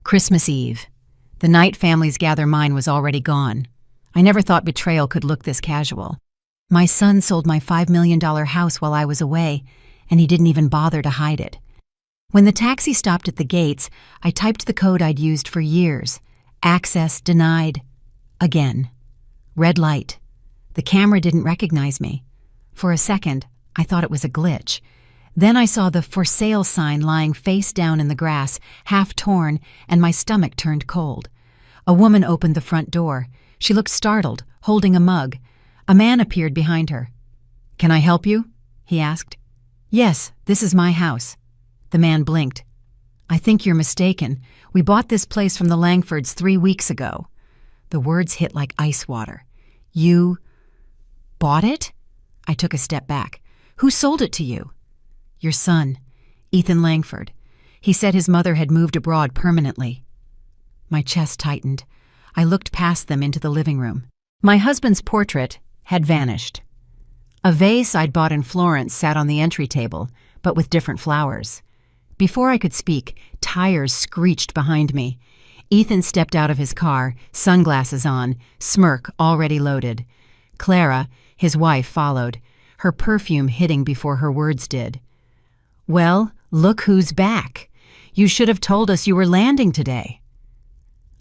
Christmas Eve. The night families gather mine was already gone. I never thought betrayal could look this casual. My son sold my $5 million house while I was away, and he didn't even bother to hide it. When the taxi stopped at the gates, I typed the code I'd used for years. Access denied. Again. Red light. The camera didn't recognize me. For a second, I thought it was a glitch. Then I saw the for sale sign lying face down in the grass, half torn, and my stomach turned cold. A woman opened the front door. She looked startled, holding a mug. A man appeared behind her. "Can I help you?" he asked. "Yes, this is my house." The man blinked. "I think you're mistaken. We bought this place from the Langfords 3 weeks ago." The words hit like ice water. "You bought it?" I took a step back. "Who sold it to you?" "Your son, Ethan Langford. He said his mother had moved abroad permanently." My chest tightened. I looked past them into the living room. My husband's portrait had vanished. A vase I'd bought in Florence sat on the entry table, but with different flowers. Before I could speak, tires screeched behind me. Ethan stepped out of his car, sunglasses on, smirk already loaded. Clara, his wife, followed, her perfume hitting before her words did. "Well, look who's back. You should have told us you were landing today."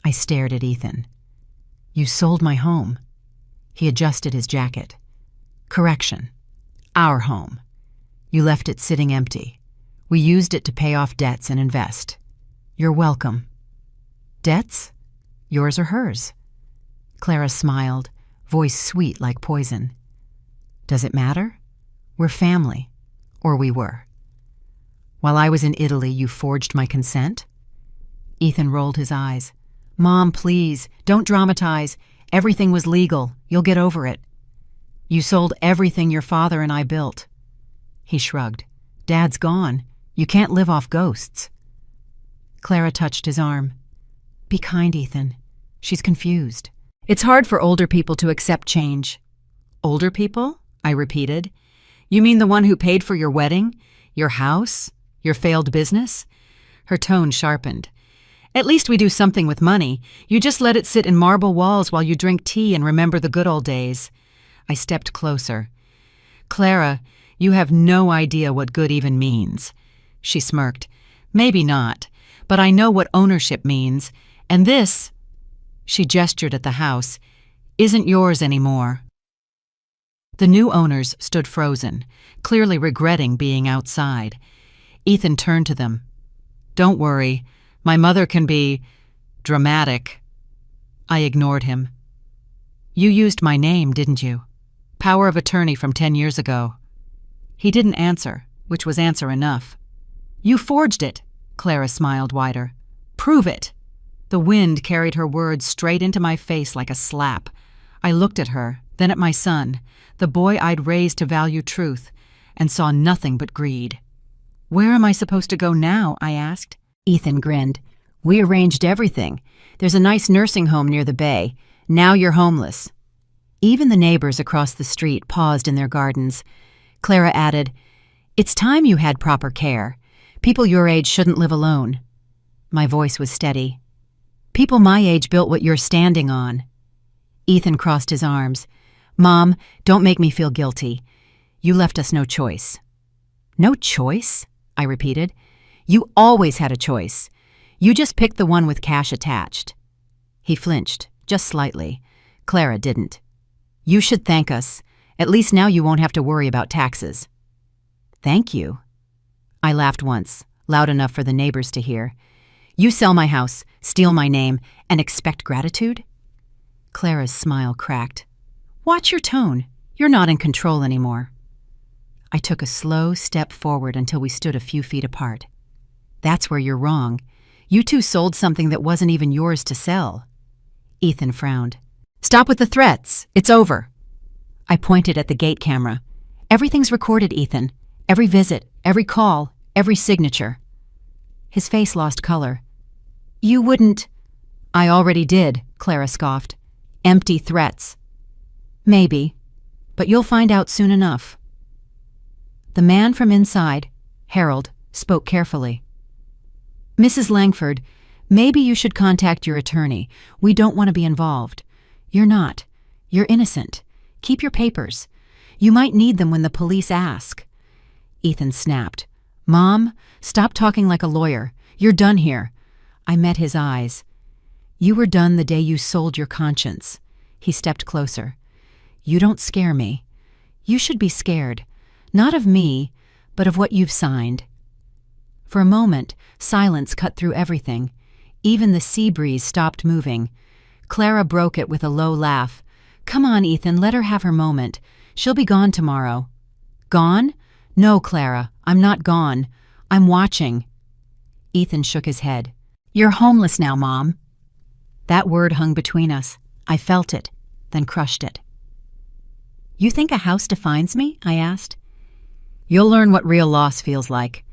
I stared at Ethan. "You sold my home." He adjusted his jacket. "Correction. Our home. You left it sitting empty. We used it to pay off debts and invest. You're welcome." "Debts? Yours or hers?" Clara smiled, voice sweet like poison. "Does it matter? We're family. Or we were. While I was in Italy, you forged my consent?" Ethan rolled his eyes. "Mom, please, don't dramatize. Everything was legal. You'll get over it." "You sold everything your father and I built." He shrugged. "Dad's gone. You can't live off ghosts." Clara touched his arm. "Be kind, Ethan. She's confused. It's hard for older people to accept change." "Older people?" I repeated. "You mean the one who paid for your wedding? Your house? Your failed business?" Her tone sharpened. "At least we do something with money. You just let it sit in marble walls while you drink tea and remember the good old days." I stepped closer. "Clara, you have no idea what good even means." She smirked. "Maybe not, but I know what ownership means, and this," she gestured at the house, "isn't yours anymore." The new owners stood frozen, clearly regretting being outside. Ethan turned to them. "Don't worry. My mother can be dramatic." I ignored him. "You used my name, didn't you? Power of attorney from 10 years ago." He didn't answer, which was answer enough. "You forged it," Clara smiled wider. "Prove it." The wind carried her words straight into my face like a slap. I looked at her, then at my son, the boy I'd raised to value truth, and saw nothing but greed. "Where am I supposed to go now?" I asked. Ethan grinned. "We arranged everything. There's a nice nursing home near the bay. Now you're homeless." Even the neighbors across the street paused in their gardens. Clara added, "It's time you had proper care. People your age shouldn't live alone." My voice was steady. "People my age built what you're standing on." Ethan crossed his arms. "Mom, don't make me feel guilty. You left us no choice." "No choice?" I repeated. "You always had a choice. You just picked the one with cash attached." He flinched, just slightly. Clara didn't. "You should thank us. At least now you won't have to worry about taxes." "Thank you?" I laughed once, loud enough for the neighbors to hear. "You sell my house, steal my name, and expect gratitude?" Clara's smile cracked. "Watch your tone. You're not in control anymore." I took a slow step forward until we stood a few feet apart. "That's where you're wrong. You two sold something that wasn't even yours to sell." Ethan frowned. "Stop with the threats. It's over." I pointed at the gate camera. "Everything's recorded, Ethan. Every visit, every call, every signature." His face lost color. "You wouldn't—" "I already did," Clara scoffed. "Empty threats." "Maybe, but you'll find out soon enough." The man from inside, Harold, spoke carefully. "Mrs. Langford, Maybe you should contact your attorney. We don't want to be involved. You're not. You're innocent. Keep your papers. You might need them when the police ask. Ethan snapped. Mom, stop talking like a lawyer. You're done here. I met his eyes. You were done the day you sold your conscience. He stepped closer. You don't scare me. You should be scared. Not of me, but of what you've signed. For a moment, silence cut through everything. Even the sea breeze stopped moving. Clara broke it with a low laugh. Come on, Ethan, let her have her moment. She'll be gone tomorrow. Gone? No, Clara, I'm not gone. I'm watching. Ethan shook his head. You're homeless now, Mom. That word hung between us. I felt it, then crushed it. You think a house defines me? I asked. You'll learn what real loss feels like.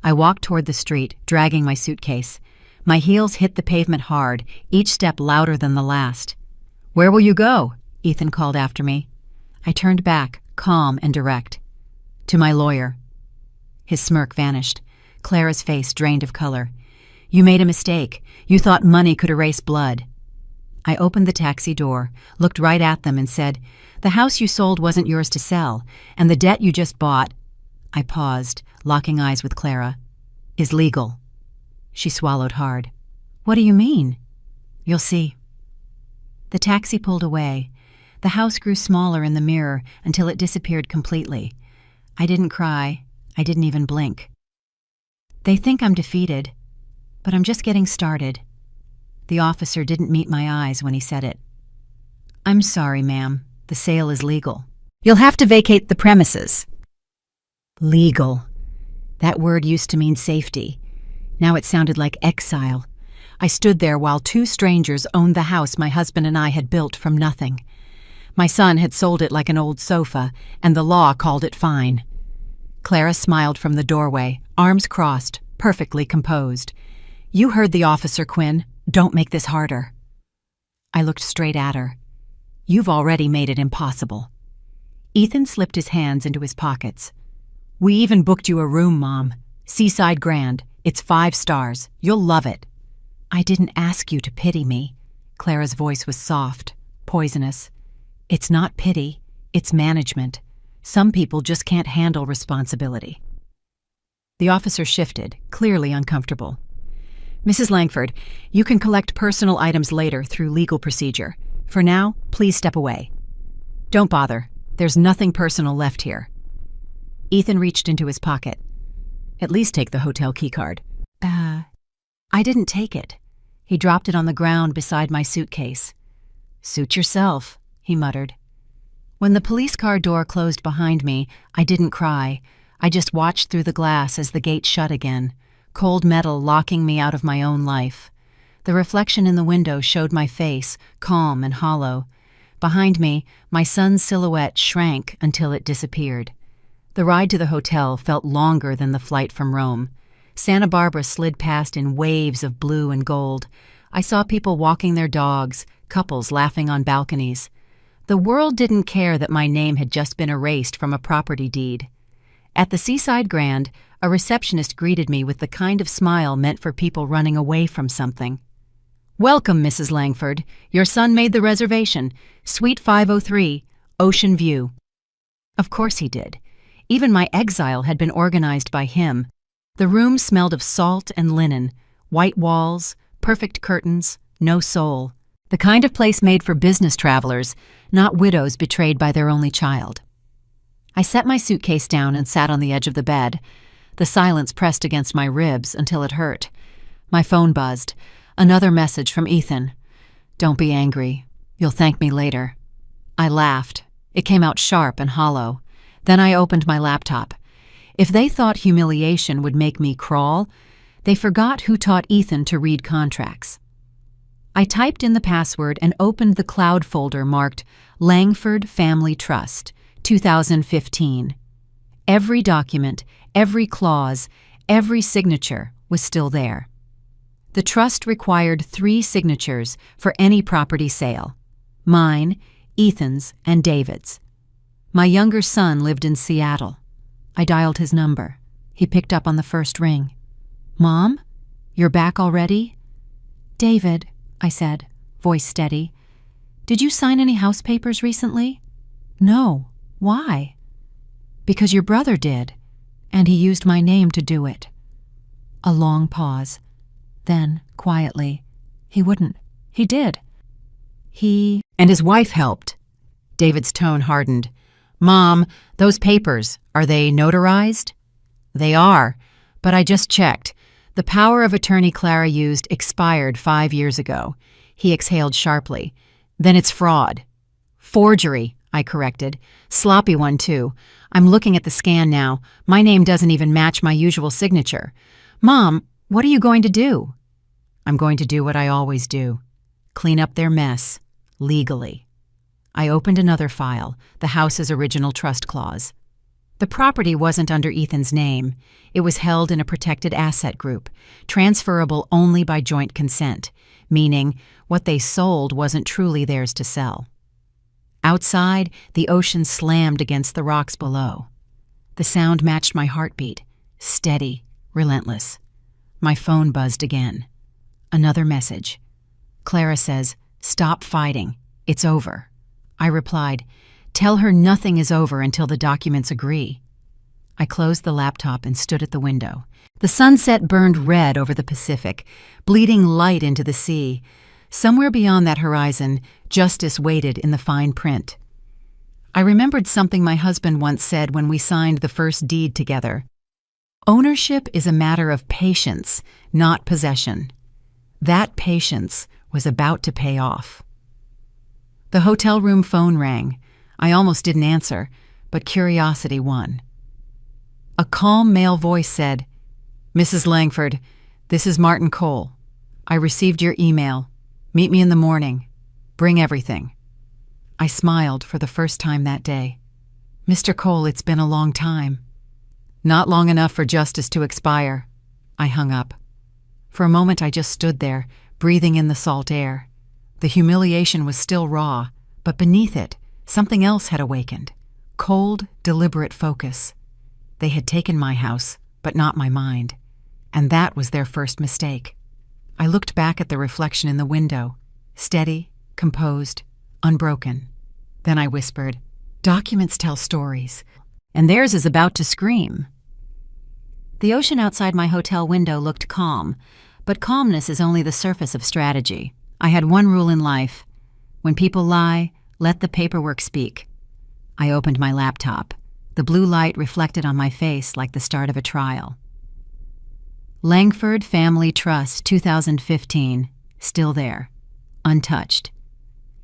I walked toward the street, dragging my suitcase. My heels hit the pavement hard, each step louder than the last. Where will you go? Ethan called after me. I turned back, calm and direct. To my lawyer. His smirk vanished. Clara's face drained of color. You made a mistake. You thought money could erase blood. I opened the taxi door, looked right at them and said, The house you sold wasn't yours to sell, and the debt you just bought— I paused, locking eyes with Clara— is legal. She swallowed hard. What do you mean? You'll see. The taxi pulled away. The house grew smaller in the mirror until it disappeared completely. I didn't cry. I didn't even blink. They think I'm defeated, but I'm just getting started. The officer didn't meet my eyes when he said it. I'm sorry, ma'am. The sale is legal. You'll have to vacate the premises. Legal. That word used to mean safety. Now it sounded like exile. I stood there while two strangers owned the house my husband and I had built from nothing. My son had sold it like an old sofa, and the law called it fine. Clara smiled from the doorway, arms crossed, perfectly composed. You heard the officer, Quinn. Don't make this harder. I looked straight at her. You've already made it impossible. Ethan slipped his hands into his pockets. We even booked you a room, Mom. Seaside Grand. It's 5 stars. You'll love it. I didn't ask you to pity me. Clara's voice was soft, poisonous. It's not pity. It's management. Some people just can't handle responsibility. The officer shifted, clearly uncomfortable. Mrs. Langford, you can collect personal items later through legal procedure. For now, please step away. Don't bother. There's nothing personal left here. Ethan reached into his pocket. At least take the hotel keycard. I didn't take it. He dropped it on the ground beside my suitcase. Suit yourself, he muttered. When the police car door closed behind me, I didn't cry. I just watched through the glass as the gate shut again, cold metal locking me out of my own life. The reflection in the window showed my face, calm and hollow. Behind me, my son's silhouette shrank until it disappeared. The ride to the hotel felt longer than the flight from Rome. Santa Barbara slid past in waves of blue and gold. I saw people walking their dogs, couples laughing on balconies. The world didn't care that my name had just been erased from a property deed. At the Seaside Grand, a receptionist greeted me with the kind of smile meant for people running away from something. Welcome, Mrs. Langford. Your son made the reservation. Suite 503, Ocean View. Of course he did. Even my exile had been organized by him. The room smelled of salt and linen, white walls, perfect curtains, no soul. The kind of place made for business travelers, not widows betrayed by their only child. I set my suitcase down and sat on the edge of the bed. The silence pressed against my ribs until it hurt. My phone buzzed. Another message from Ethan. Don't be angry. You'll thank me later. I laughed. It came out sharp and hollow. Then I opened my laptop. If they thought humiliation would make me crawl, they forgot who taught Ethan to read contracts. I typed in the password and opened the cloud folder marked Langford Family Trust, 2015. Every document, every clause, every signature was still there. The trust required 3 signatures for any property sale: mine, Ethan's, and David's. My younger son lived in Seattle. I dialed his number. He picked up on the first ring. Mom? You're back already? David, I said, voice steady, did you sign any house papers recently? No. Why? Because your brother did, and he used my name to do it. A long pause. Then, quietly, he wouldn't. He did. And his wife helped. David's tone hardened. Mom, those papers, are they notarized? They are, but I just checked. The power of attorney Clara used expired 5 years ago. He exhaled sharply. Then it's fraud. Forgery, I corrected. Sloppy one, too. I'm looking at the scan now. My name doesn't even match my usual signature. Mom, what are you going to do? I'm going to do what I always do. Clean up their mess. Legally. I opened another file, the house's original trust clause. The property wasn't under Ethan's name. It was held in a protected asset group, transferable only by joint consent, meaning what they sold wasn't truly theirs to sell. Outside, the ocean slammed against the rocks below. The sound matched my heartbeat, steady, relentless. My phone buzzed again. Another message. Clara says, "Stop fighting. It's over." I replied, "Tell her nothing is over until the documents agree." I closed the laptop and stood at the window. The sunset burned red over the Pacific, bleeding light into the sea. Somewhere beyond that horizon, justice waited in the fine print. I remembered something my husband once said when we signed the first deed together. Ownership is a matter of patience, not possession. That patience was about to pay off. The hotel room phone rang. I almost didn't answer, but curiosity won. A calm male voice said, "Mrs. Langford, this is Martin Cole. I received your email. Meet me in the morning. Bring everything." I smiled for the first time that day. "Mr. Cole, it's been a long time." "Not long enough for justice to expire." I hung up. For a moment I just stood there, breathing in the salt air. The humiliation was still raw, but beneath it, something else had awakened. Cold, deliberate focus. They had taken my house, but not my mind. And that was their first mistake. I looked back at the reflection in the window, steady, composed, unbroken. Then I whispered, "Documents tell stories, and theirs is about to scream." The ocean outside my hotel window looked calm, but calmness is only the surface of strategy. I had one rule in life. When people lie, let the paperwork speak. I opened my laptop. The blue light reflected on my face like the start of a trial. Langford Family Trust, 2015. Still there. Untouched.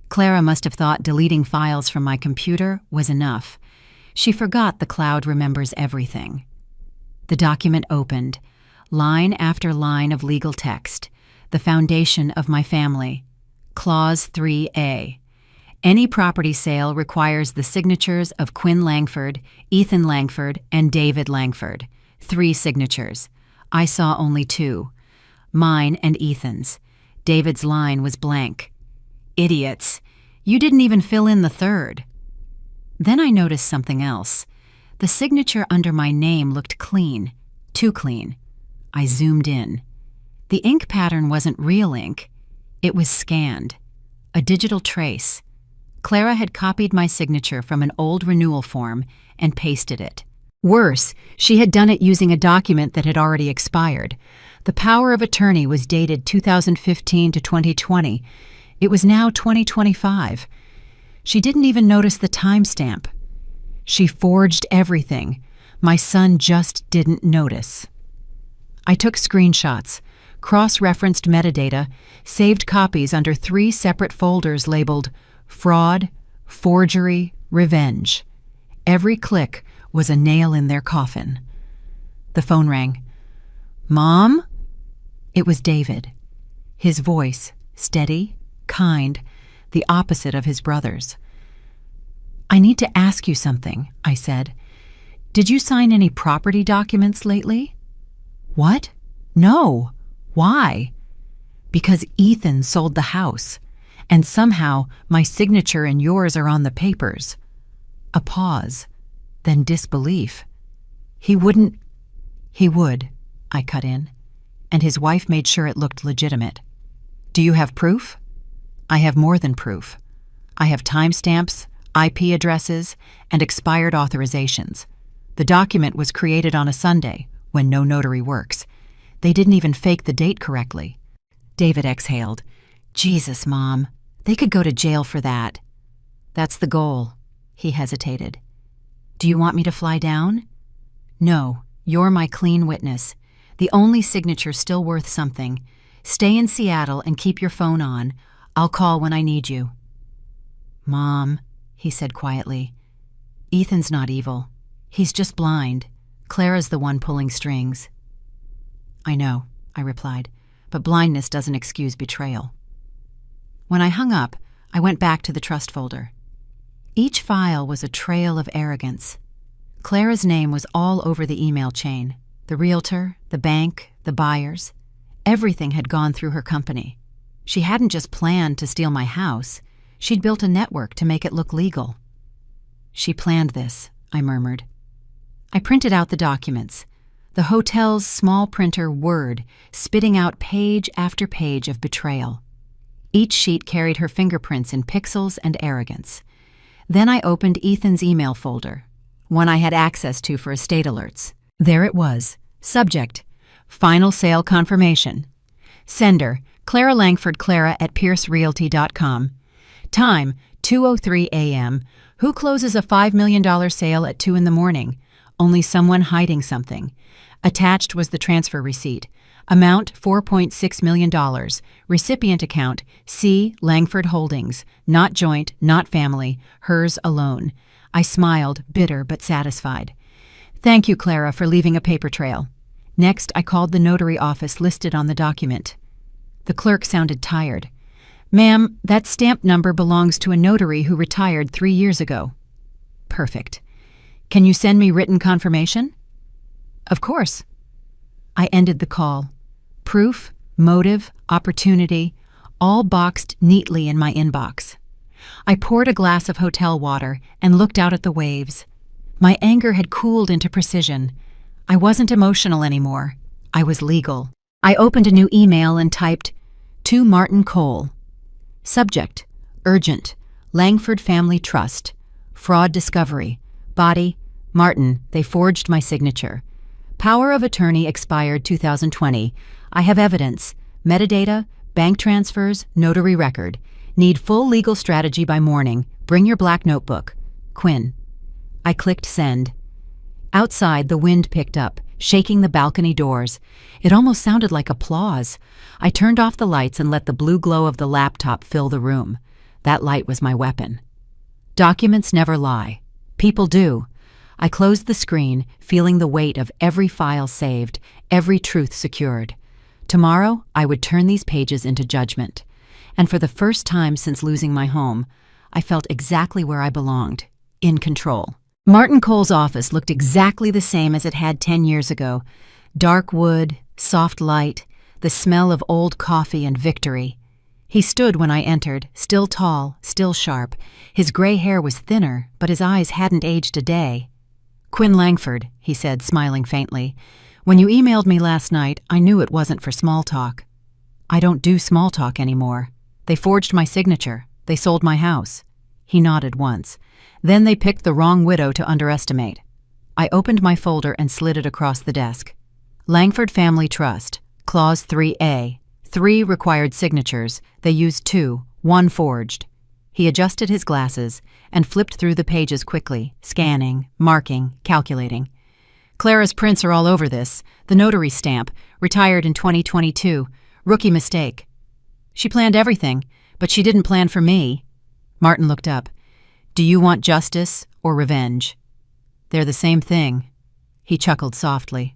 Clara must have thought deleting files from my computer was enough. She forgot the cloud remembers everything. The document opened. Line after line of legal text. The foundation of my family. Clause 3A. Any property sale requires the signatures of Quinn Langford, Ethan Langford, and David Langford. 3 signatures. I saw only 2. Mine and Ethan's. David's line was blank. Idiots. You didn't even fill in the 3rd. Then I noticed something else. The signature under my name looked clean. Too clean. I zoomed in. The ink pattern wasn't real ink. It was scanned. A digital trace. Clara had copied my signature from an old renewal form and pasted it. Worse, she had done it using a document that had already expired. The power of attorney was dated 2015 to 2020. It was now 2025. She didn't even notice the timestamp. She forged everything. My son just didn't notice. I took screenshots, cross-referenced metadata, saved copies under 3 separate folders labeled Fraud, Forgery, Revenge. Every click was a nail in their coffin. The phone rang. "Mom?" It was David. His voice, steady, kind, the opposite of his brother's. "I need to ask you something," I said. "Did you sign any property documents lately?" "What? No. Why?" "Because Ethan sold the house, and somehow my signature and yours are on the papers." A pause, then disbelief. "He wouldn't—" "He would," I cut in, and his wife made sure it looked legitimate. Do you have proof? I have more than proof. I have timestamps, IP addresses, and expired authorizations. The document was created on a Sunday, when no notary works. They didn't even fake the date correctly. David exhaled. Jesus, Mom. They could go to jail for that. That's the goal. He hesitated. Do you want me to fly down? No, you're my clean witness. The only signature still worth something. Stay in Seattle and keep your phone on. I'll call when I need you. Mom, he said quietly, Ethan's not evil. He's just blind. Clara's the one pulling strings. I know, I replied, but blindness doesn't excuse betrayal. When I hung up, I went back to the trust folder. Each file was a trail of arrogance. Clara's name was all over the email chain. The realtor, the bank, the buyers. Everything had gone through her company. She hadn't just planned to steal my house. She'd built a network to make it look legal. She planned this, I murmured. I printed out the documents. The hotel's small printer Word, spitting out page after page of betrayal. Each sheet carried her fingerprints in pixels and arrogance. Then I opened Ethan's email folder, one I had access to for estate alerts. There it was. Subject: Final sale confirmation. Sender: Clara Langford, Clara@piercerealty.com. Time: 2:03 a.m. Who closes a $5 million sale at 2 in the morning? Only someone hiding something. Attached was the transfer receipt. Amount: $4.6 million. Recipient account: C. Langford Holdings. Not joint, not family. Hers alone. I smiled, bitter but satisfied. Thank you, Clara, for leaving a paper trail. Next, I called the notary office listed on the document. The clerk sounded tired. Ma'am, that stamp number belongs to a notary who retired 3 years ago. Perfect. Can you send me written confirmation? Of course. I ended the call. Proof, motive, opportunity, all boxed neatly in my inbox. I poured a glass of hotel water and looked out at the waves. My anger had cooled into precision. I wasn't emotional anymore. I was legal. I opened a new email and typed, To Martin Cole. Subject: Urgent. Langford Family Trust. Fraud discovery. Body: Martin. They forged my signature. Power of attorney expired 2020. I have evidence. Metadata, bank transfers, notary record. Need full legal strategy by morning. Bring your black notebook. Quinn. I clicked send. Outside, the wind picked up, shaking the balcony doors. It almost sounded like applause. I turned off the lights and let the blue glow of the laptop fill the room. That light was my weapon. Documents never lie. People do. I closed the screen, feeling the weight of every file saved, every truth secured. Tomorrow, I would turn these pages into judgment. And for the first time since losing my home, I felt exactly where I belonged, in control. Martin Cole's office looked exactly the same as it had 10 years ago. Dark wood, soft light, the smell of old coffee and victory. He stood when I entered, still tall, still sharp. His gray hair was thinner, but his eyes hadn't aged a day. Quinn Langford, he said, smiling faintly. When you emailed me last night, I knew it wasn't for small talk. I don't do small talk anymore. They forged my signature. They sold my house. He nodded once. Then they picked the wrong widow to underestimate. I opened my folder and slid it across the desk. Langford Family Trust, Clause 3A. 3 required signatures. They used 2, 1 forged. He adjusted his glasses and flipped through the pages quickly, scanning, marking, calculating. Clara's prints are all over this. The notary stamp, retired in 2022. Rookie mistake. She planned everything, but she didn't plan for me. Martin looked up. Do you want justice or revenge? They're the same thing. He chuckled softly.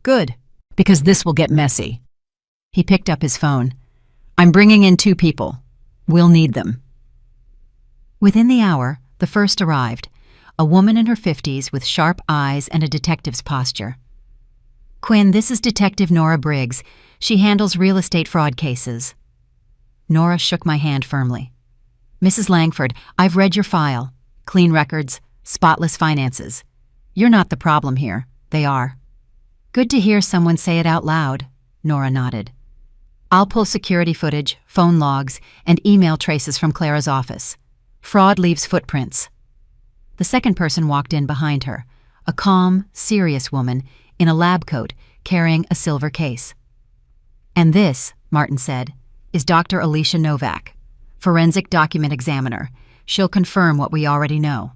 Good, because this will get messy. He picked up his phone. I'm bringing in 2 people. We'll need them. Within the hour, the first arrived, a woman in her 50s with sharp eyes and a detective's posture. Quinn, this is Detective Nora Briggs. She handles real estate fraud cases. Nora shook my hand firmly. Mrs. Langford, I've read your file. Clean records, spotless finances. You're not the problem here. They are. Good to hear someone say it out loud, Nora nodded. I'll pull security footage, phone logs, and email traces from Clara's office. Fraud leaves footprints. The second person walked in behind her, a calm, serious woman in a lab coat carrying a silver case. "And this," Martin said, "is Dr. Alicia Novak, forensic document examiner. She'll confirm what we already know."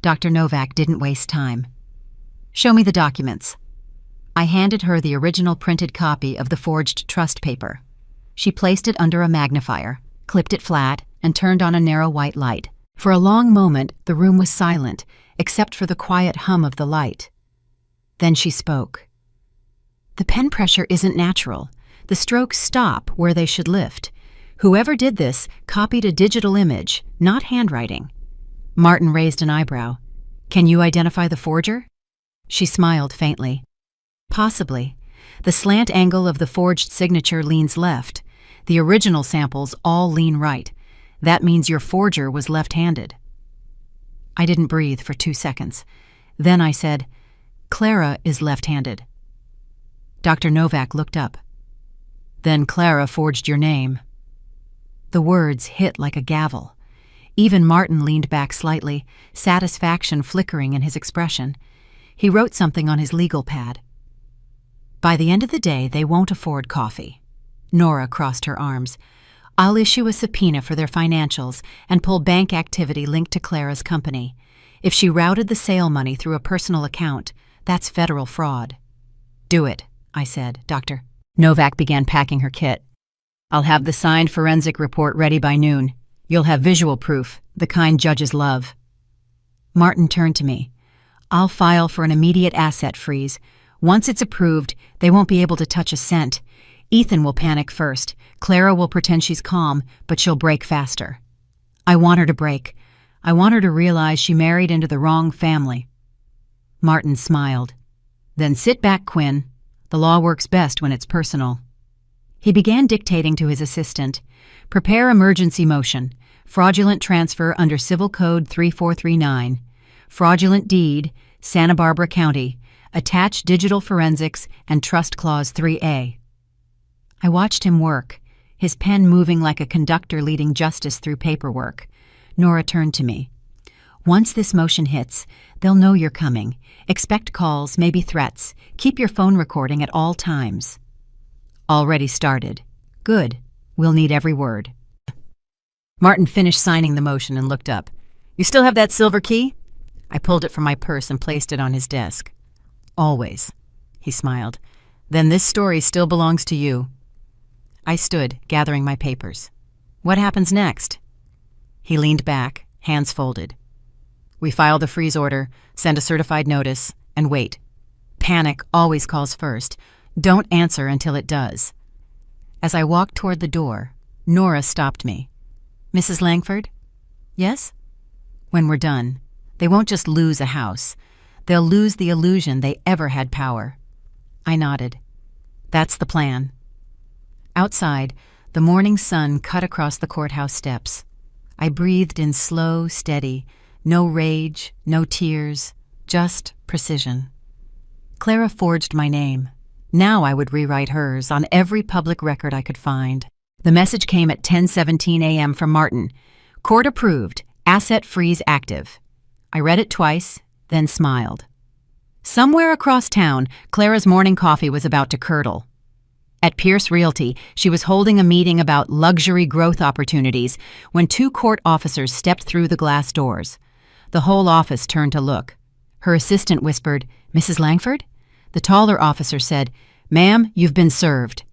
Dr. Novak didn't waste time. "Show me the documents." I handed her the original printed copy of the forged trust paper. She placed it under a magnifier, clipped it flat, and turned on a narrow white light. For a long moment, the room was silent, except for the quiet hum of the light. Then she spoke. "The pen pressure isn't natural. The strokes stop where they should lift. Whoever did this copied a digital image, not handwriting." Martin raised an eyebrow. "Can you identify the forger?" She smiled faintly. "Possibly. The slant angle of the forged signature leans left. The original samples all lean right. That means your forger was left-handed." I didn't breathe for 2 seconds. Then I said, "Clara is left-handed." Dr. Novak looked up. "Then Clara forged your name." The words hit like a gavel. Even Martin leaned back slightly, satisfaction flickering in his expression. He wrote something on his legal pad. "By the end of the day, they won't afford coffee." Nora crossed her arms. "I'll issue a subpoena for their financials and pull bank activity linked to Clara's company. If she routed the sale money through a personal account, that's federal fraud." "Do it," I said, "Doctor." Novak began packing her kit. "I'll have the signed forensic report ready by noon. You'll have visual proof, the kind judges love." Martin turned to me. "I'll file for an immediate asset freeze. Once it's approved, they won't be able to touch a cent. Ethan will panic first. Clara will pretend she's calm, but she'll break faster. I want her to break. I want her to realize she married into the wrong family." Martin smiled. "Then sit back, Quinn. The law works best when it's personal." He began dictating to his assistant. "Prepare emergency motion. Fraudulent transfer under Civil Code 3439. Fraudulent deed, Santa Barbara County. Attach digital forensics and Trust Clause 3A. I watched him work, his pen moving like a conductor leading justice through paperwork. Nora turned to me. "Once this motion hits, they'll know you're coming. Expect calls, maybe threats. Keep your phone recording at all times." "Already started." "Good. We'll need every word." Martin finished signing the motion and looked up. "You still have that silver key?" I pulled it from my purse and placed it on his desk. "Always." He smiled. "Then this story still belongs to you." I stood, gathering my papers. "What happens next?" He leaned back, hands folded. "We file the freeze order, send a certified notice, and wait. Panic always calls first. Don't answer until it does." As I walked toward the door, Nora stopped me. "Mrs. Langford?" "Yes?" "When we're done, they won't just lose a house. They'll lose the illusion they ever had power." I nodded. "That's the plan." Outside, the morning sun cut across the courthouse steps. I breathed in slow, steady, no rage, no tears, just precision. Clara forged my name. Now I would rewrite hers on every public record I could find. The message came at 10:17 a.m. from Martin. "Court approved. Asset freeze active." I read it twice, then smiled. Somewhere across town, Clara's morning coffee was about to curdle. At Pierce Realty, she was holding a meeting about luxury growth opportunities when 2 court officers stepped through the glass doors. The whole office turned to look. Her assistant whispered, "Mrs. Langford?" The taller officer said, "Ma'am, you've been served."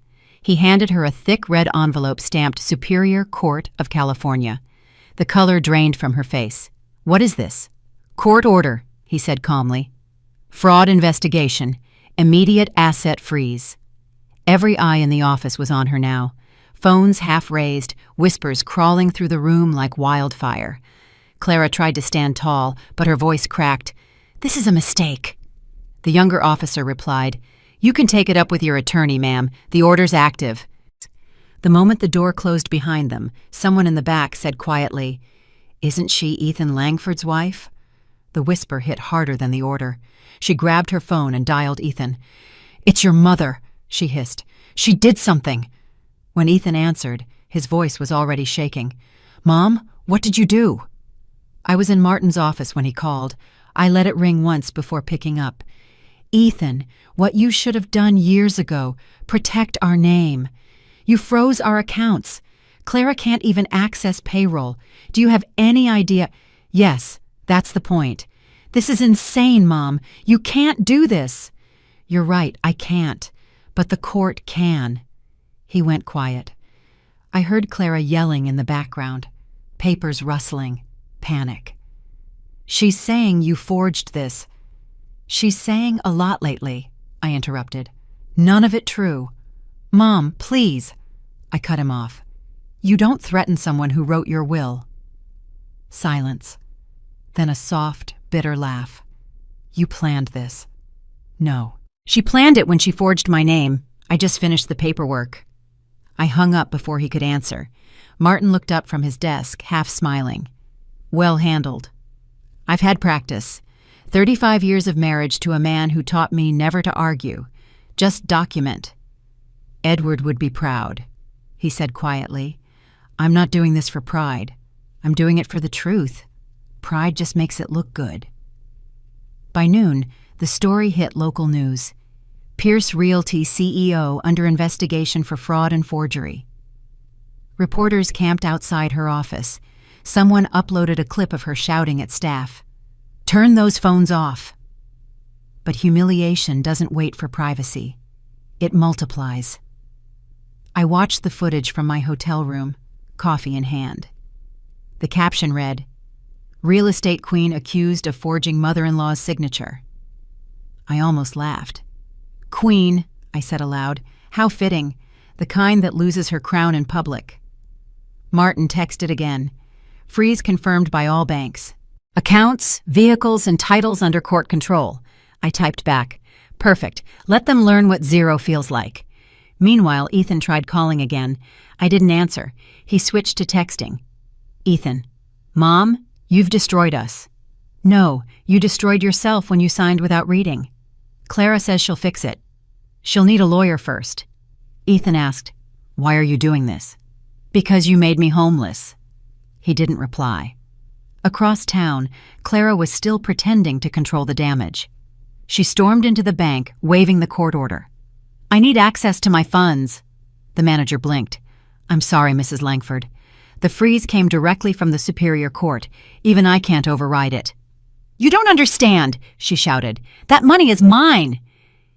He handed her a thick red envelope stamped Superior Court of California. The color drained from her face. "What is this?" "Court order," he said calmly. "Fraud investigation. Immediate asset freeze." Every eye in the office was on her now. Phones half raised, whispers crawling through the room like wildfire. Clara tried to stand tall, but her voice cracked. "This is a mistake." The younger officer replied, "You can take it up with your attorney, ma'am. The order's active." The moment the door closed behind them, someone in the back said quietly, "Isn't she Ethan Langford's wife?" The whisper hit harder than the order. She grabbed her phone and dialed Ethan. "It's your mother," she hissed. "She did something." When Ethan answered, his voice was already shaking. "Mom, what did you do?" I was in Martin's office when he called. I let it ring once before picking up. "Ethan, what you should have done years ago. Protect our name. You froze our accounts. Clara can't even access payroll. Do you have any idea?" "Yes, that's the point. This is insane, Mom. You can't do this." "You're right, I can't. But the court can." He went quiet. I heard Clara yelling in the background. Papers rustling. Panic. "She's saying you forged this." "She's saying a lot lately," I interrupted. "None of it true." "Mom, please." I cut him off. "You don't threaten someone who wrote your will." Silence. Then a soft, bitter laugh. "You planned this." "No. She planned it when she forged my name. I just finished the paperwork." I hung up before he could answer. Martin looked up from his desk, half smiling. "Well handled. I've had practice. 35 years of marriage to a man who taught me never to argue. Just document." "Edward would be proud," he said quietly. "I'm not doing this for pride. I'm doing it for the truth. Pride just makes it look good." By noon, the story hit local news. Pierce Realty CEO under investigation for fraud and forgery. Reporters camped outside her office. Someone uploaded a clip of her shouting at staff, "Turn those phones off." But humiliation doesn't wait for privacy. It multiplies. I watched the footage from my hotel room, coffee in hand. The caption read, "Real estate queen accused of forging mother-in-law's signature." I almost laughed. "Queen," I said aloud. "How fitting. The kind that loses her crown in public." Martin texted again. "Freeze confirmed by all banks. Accounts, vehicles, and titles under court control." I typed back. "Perfect. Let them learn what zero feels like." Meanwhile, Ethan tried calling again. I didn't answer. He switched to texting. "Ethan, Mom, you've destroyed us." "No, you destroyed yourself when you signed without reading." "Clara says she'll fix it. She'll need a lawyer first." Ethan asked, "Why are you doing this?" "Because you made me homeless." He didn't reply. Across town, Clara was still pretending to control the damage. She stormed into the bank, waving the court order. "I need access to my funds." The manager blinked. "I'm sorry, Mrs. Langford. The freeze came directly from the Superior Court. Even I can't override it." "You don't understand," she shouted. "That money is mine."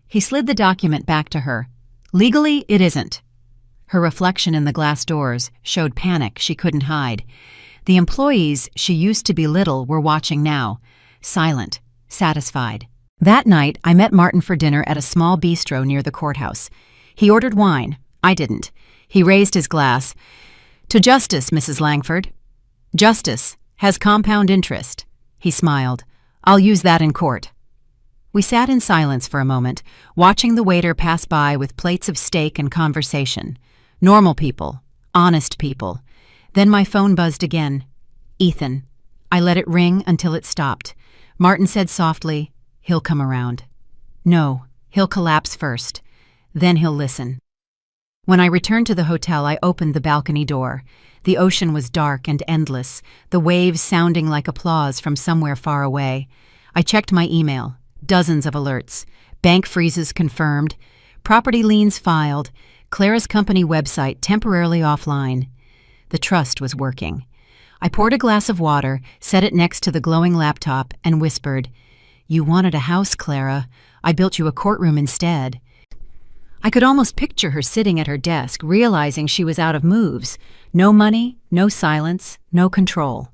He slid the document back to her. "Legally, it isn't." Her reflection in the glass doors showed panic she couldn't hide. The employees she used to belittle were watching now, silent, satisfied. That night, I met Martin for dinner at a small bistro near the courthouse. He ordered wine. I didn't. He raised his glass. "To justice, Mrs. Langford." "Justice has compound interest." He smiled. "I'll use that in court." We sat in silence for a moment, watching the waiter pass by with plates of steak and conversation. Normal people, honest people. Then my phone buzzed again. "Ethan." I let it ring until it stopped. Martin said softly, "He'll come around." "No, he'll collapse first. Then he'll listen." When I returned to the hotel, I opened the balcony door. The ocean was dark and endless, the waves sounding like applause from somewhere far away. I checked my email. Dozens of alerts. Bank freezes confirmed. Property liens filed. Clara's company website temporarily offline. The trust was working. I poured a glass of water, set it next to the glowing laptop, and whispered, "You wanted a house, Clara. I built you a courtroom instead." I could almost picture her sitting at her desk, realizing she was out of moves. No money, no silence, no control.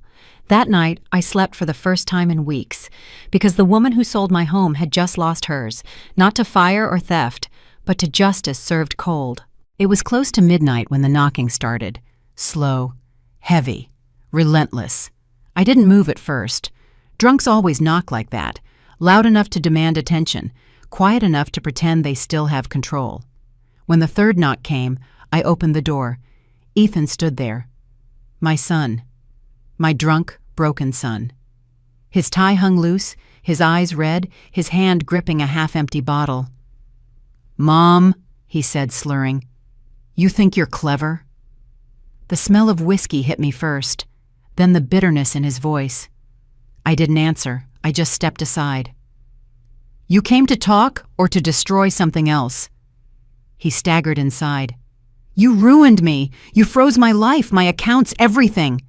That night, I slept for the first time in weeks, because the woman who sold my home had just lost hers, not to fire or theft, but to justice served cold. It was close to midnight when the knocking started. Slow, heavy, relentless. I didn't move at first. Drunks always knock like that, loud enough to demand attention, quiet enough to pretend they still have control. When the third knock came, I opened the door. Ethan stood there. My son. My drunk, broken son. His tie hung loose, his eyes red, his hand gripping a half-empty bottle. "Mom," he said, slurring. You think you're clever? The smell of whiskey hit me first, then the bitterness in his voice. I didn't answer. I just stepped aside. You came to talk or to destroy something else? He staggered inside. You ruined me. You froze my life, my accounts, everything.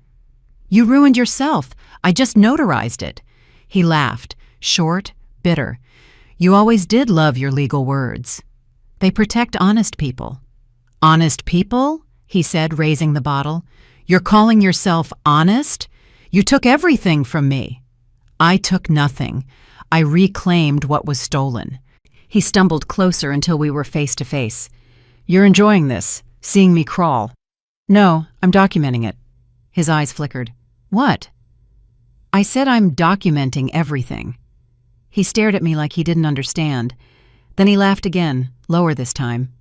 You ruined yourself. I just notarized it. He laughed, short, bitter. You always did love your legal words. They protect honest people. Honest people? He said, raising the bottle. You're calling yourself honest? You took everything from me. I took nothing. I reclaimed what was stolen. He stumbled closer until we were face to face. You're enjoying this, seeing me crawl. No, I'm documenting it. His eyes flickered. What? I said I'm documenting everything. He stared at me like he didn't understand. Then he laughed again, lower this time.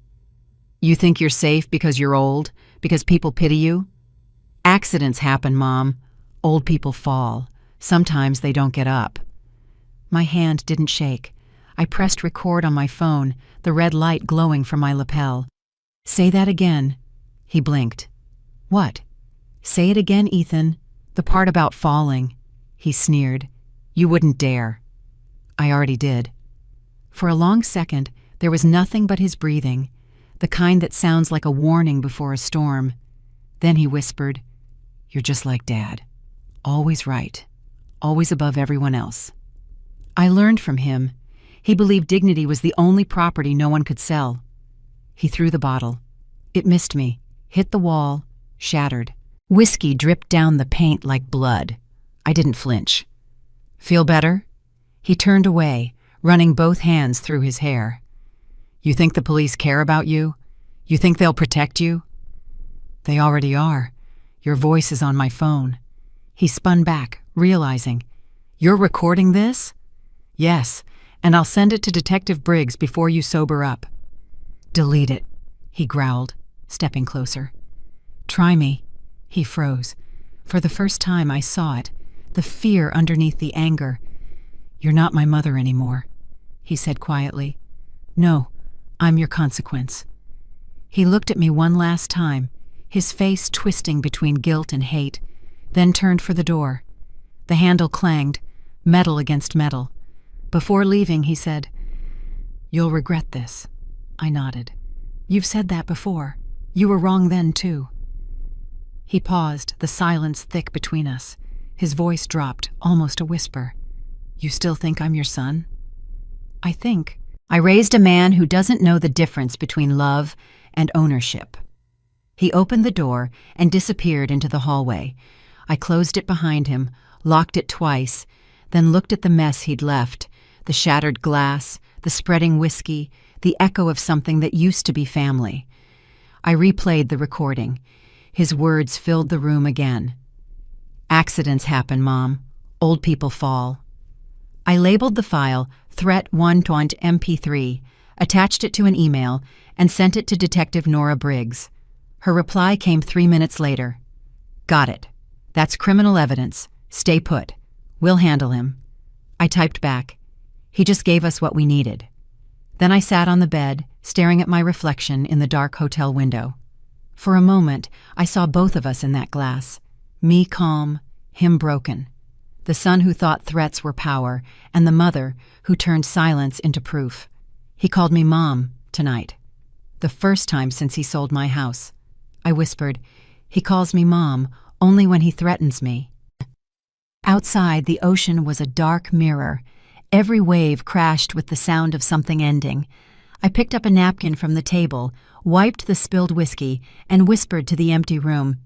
You think you're safe because you're old? Because people pity you? Accidents happen, Mom. Old people fall. Sometimes they don't get up. My hand didn't shake. I pressed record on my phone, the red light glowing from my lapel. Say that again. He blinked. What? Say it again, Ethan. The part about falling. He sneered. You wouldn't dare. I already did. For a long second, there was nothing but his breathing, the kind that sounds like a warning before a storm. Then he whispered, You're just like Dad. Always right. Always above everyone else. I learned from him. He believed dignity was the only property no one could sell. He threw the bottle. It missed me, hit the wall, shattered. Whiskey dripped down the paint like blood. I didn't flinch. Feel better? He turned away, running both hands through his hair. You think the police care about you? You think they'll protect you? They already are. Your voice is on my phone. He spun back, realizing. You're recording this? Yes, and I'll send it to Detective Briggs before you sober up. Delete it, he growled, stepping closer. Try me. He froze. For the first time I saw it, the fear underneath the anger. You're not my mother anymore, he said quietly. No, I'm your consequence. He looked at me one last time, his face twisting between guilt and hate, then turned for the door. The handle clanged, metal against metal. Before leaving, he said, You'll regret this. I nodded. You've said that before. You were wrong then, too. He paused, the silence thick between us. His voice dropped, almost a whisper. You still think I'm your son? I think. I raised a man who doesn't know the difference between love and ownership. He opened the door and disappeared into the hallway. I closed it behind him, locked it twice, then looked at the mess he'd left, the shattered glass, the spreading whiskey, the echo of something that used to be family. I replayed the recording. His words filled the room again. Accidents happen, Mom. Old people fall. I labeled the file Threat 1.mp3, attached it to an email, and sent it to Detective Nora Briggs. Her reply came 3 minutes later. Got it. That's criminal evidence. Stay put. We'll handle him. I typed back. He just gave us what we needed. Then I sat on the bed, staring at my reflection in the dark hotel window. For a moment, I saw both of us in that glass. Me calm, him broken. The son who thought threats were power, and the mother who turned silence into proof. He called me Mom tonight. The first time since he sold my house. I whispered, He calls me Mom only when he threatens me. Outside, the ocean was a dark mirror. Every wave crashed with the sound of something ending. I picked up a napkin from the table, wiped the spilled whiskey, and whispered to the empty room,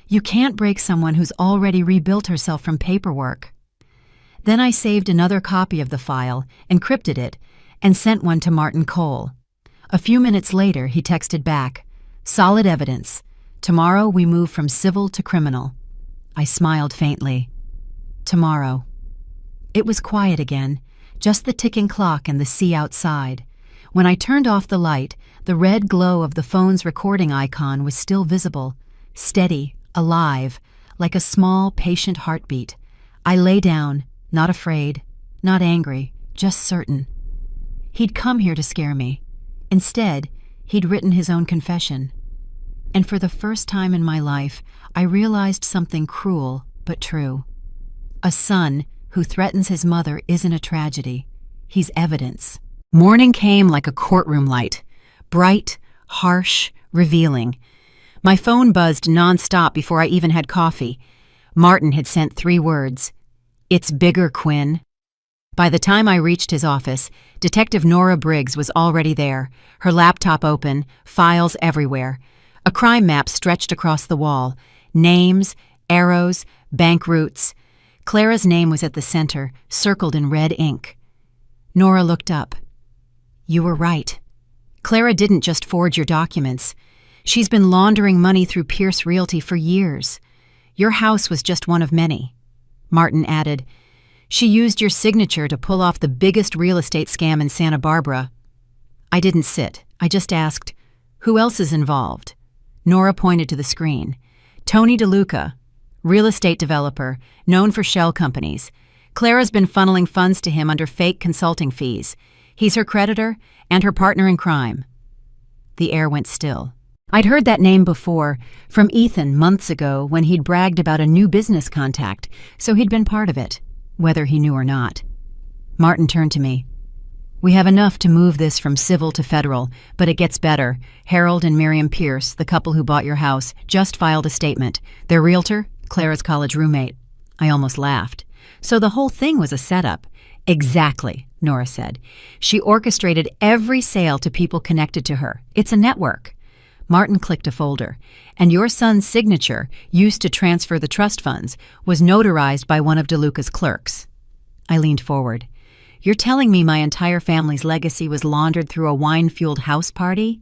You can't break someone who's already rebuilt herself from paperwork. Then I saved another copy of the file, encrypted it, and sent one to Martin Cole. A few minutes later, he texted back, Solid evidence. Tomorrow we move from civil to criminal. I smiled faintly. Tomorrow. It was quiet again, just the ticking clock and the sea outside. When I turned off the light, the red glow of the phone's recording icon was still visible, steady, alive, like a small, patient heartbeat. I lay down, not afraid, not angry, just certain. He'd come here to scare me. Instead, he'd written his own confession. And for the first time in my life, I realized something cruel but true. A son who threatens his mother isn't a tragedy. He's evidence. Morning came like a courtroom light. Bright, harsh, revealing. My phone buzzed nonstop before I even had coffee. Martin had sent 3 words. "It's bigger, Quinn." By the time I reached his office, Detective Nora Briggs was already there, her laptop open, files everywhere. A crime map stretched across the wall. Names, arrows, bank routes. Clara's name was at the center, circled in red ink. Nora looked up. "You were right. Clara didn't just forge your documents. She's been laundering money through Pierce Realty for years. Your house was just one of many." Martin added, "She used your signature to pull off the biggest real estate scam in Santa Barbara." I didn't sit. I just asked, "Who else is involved?" Nora pointed to the screen. "Tony DeLuca, real estate developer, known for shell companies. Clara's been funneling funds to him under fake consulting fees. He's her creditor and her partner in crime." The air went still. I'd heard that name before, from Ethan months ago when he'd bragged about a new business contact, so he'd been part of it, whether he knew or not. Martin turned to me. "We have enough to move this from civil to federal, but it gets better. Harold and Miriam Pierce, the couple who bought your house, just filed a statement. Their realtor, Clara's college roommate." I almost laughed. "So the whole thing was a setup." "Exactly," Nora said. "She orchestrated every sale to people connected to her. It's a network." Martin clicked a folder. "And your son's signature, used to transfer the trust funds, was notarized by one of DeLuca's clerks." I leaned forward. "You're telling me my entire family's legacy was laundered through a wine-fueled house party?"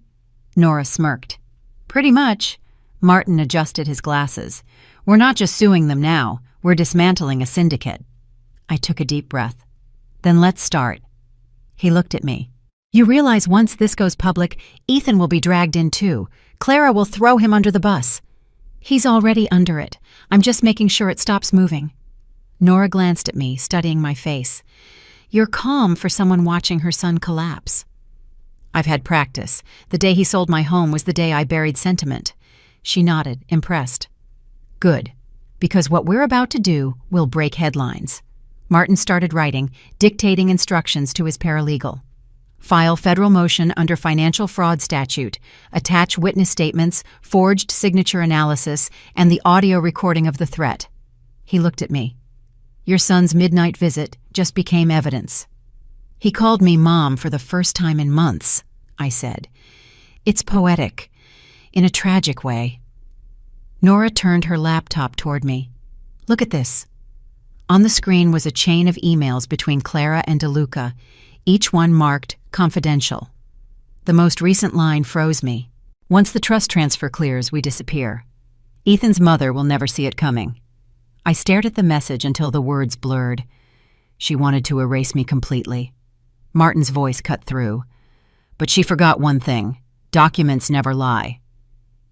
Nora smirked. "Pretty much." Martin adjusted his glasses. "We're not just suing them now. We're dismantling a syndicate." I took a deep breath. "Then let's start." He looked at me. "You realize once this goes public, Ethan will be dragged in too. Clara will throw him under the bus." "He's already under it. I'm just making sure it stops moving." Nora glanced at me, studying my face. "You're calm for someone watching her son collapse." "I've had practice. The day he sold my home was the day I buried sentiment." She nodded, impressed. "Good, because what we're about to do will break headlines." Martin started writing, dictating instructions to his paralegal. "File federal motion under financial fraud statute. Attach witness statements, forged signature analysis, and the audio recording of the threat." He looked at me. "Your son's midnight visit just became evidence." "He called me Mom for the first time in months," I said. "It's poetic, in a tragic way." Nora turned her laptop toward me. "Look at this." On the screen was a chain of emails between Clara and DeLuca, each one marked confidential. The most recent line froze me. "Once the trust transfer clears, we disappear. Ethan's mother will never see it coming." I stared at the message until the words blurred. She wanted to erase me completely. Martin's voice cut through. "But she forgot one thing. Documents never lie."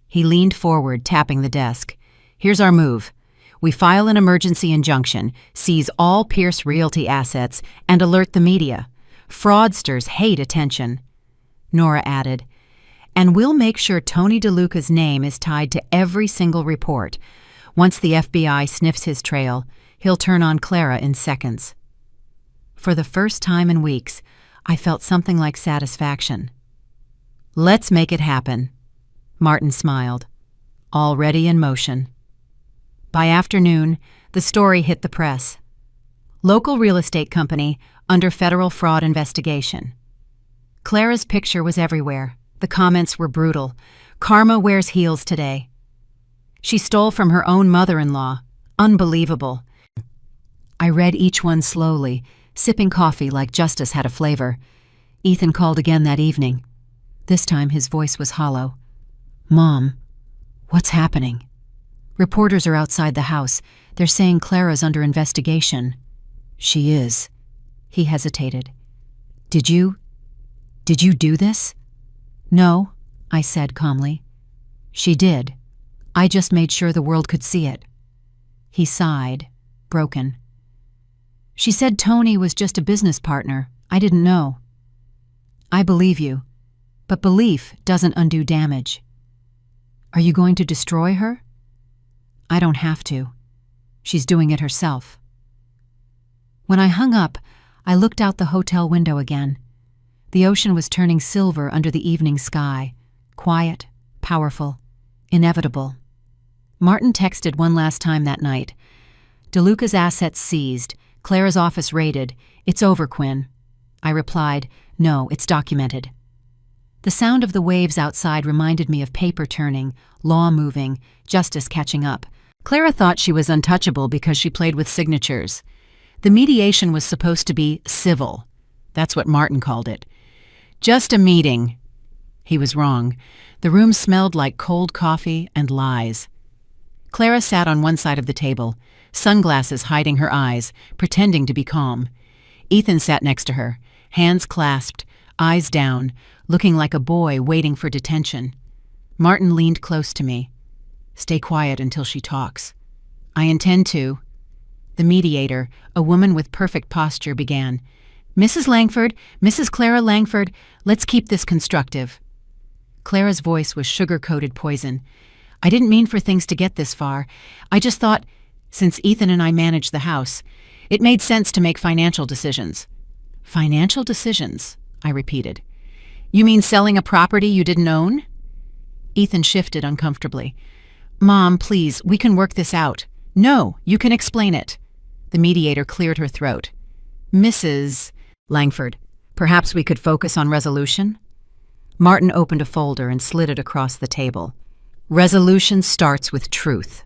He leaned forward, tapping the desk. "Here's our move. We file an emergency injunction, seize all Pierce Realty assets, and alert the media. Fraudsters hate attention." Nora added, "And we'll make sure Tony DeLuca's name is tied to every single report. Once the FBI sniffs his trail, he'll turn on Clara in seconds." For the first time in weeks, I felt something like satisfaction. "Let's make it happen." Martin smiled. "Already in motion." By afternoon, the story hit the press. Local real estate company under federal fraud investigation. Clara's picture was everywhere. The comments were brutal. "Karma wears heels today." "She stole from her own mother-in-law. Unbelievable." I read each one slowly, sipping coffee like justice had a flavor. Ethan called again that evening. This time his voice was hollow. "Mom, what's happening?" "Reporters are outside the house. They're saying Clara's under investigation." "She is." He hesitated. Did you do this?" "No," I said calmly. "She did. I just made sure the world could see it." He sighed, broken. "She said Tony was just a business partner. I didn't know." "I believe you, but belief doesn't undo damage." Are you going to destroy her? I don't have to. She's doing it herself. When I hung up, I looked out the hotel window again. The ocean was turning silver under the evening sky, quiet, powerful, inevitable. Martin texted one last time that night. DeLuca's assets seized, Clara's office raided. It's over, Quinn. I replied, no, it's documented. The sound of the waves outside reminded me of paper turning, law moving, justice catching up. Clara thought she was untouchable because she played with signatures. The mediation was supposed to be civil. That's what Martin called it. Just a meeting. He was wrong. The room smelled like cold coffee and lies. Clara sat on one side of the table, sunglasses hiding her eyes, pretending to be calm. Ethan sat next to her, hands clasped, eyes down, looking like a boy waiting for detention. Martin leaned close to me. Stay quiet until she talks. I intend to. The mediator, a woman with perfect posture, began. Mrs. Langford, Mrs. Clara Langford, let's keep this constructive. Clara's voice was sugar-coated poison. I didn't mean for things to get this far. I just thought, since Ethan and I manage the house, it made sense to make financial decisions. Financial decisions, I repeated. You mean selling a property you didn't own? Ethan shifted uncomfortably. Mom, please, we can work this out. No, you can explain it. The mediator cleared her throat. Mrs. Langford, perhaps we could focus on resolution? Martin opened a folder and slid it across the table. Resolution starts with truth.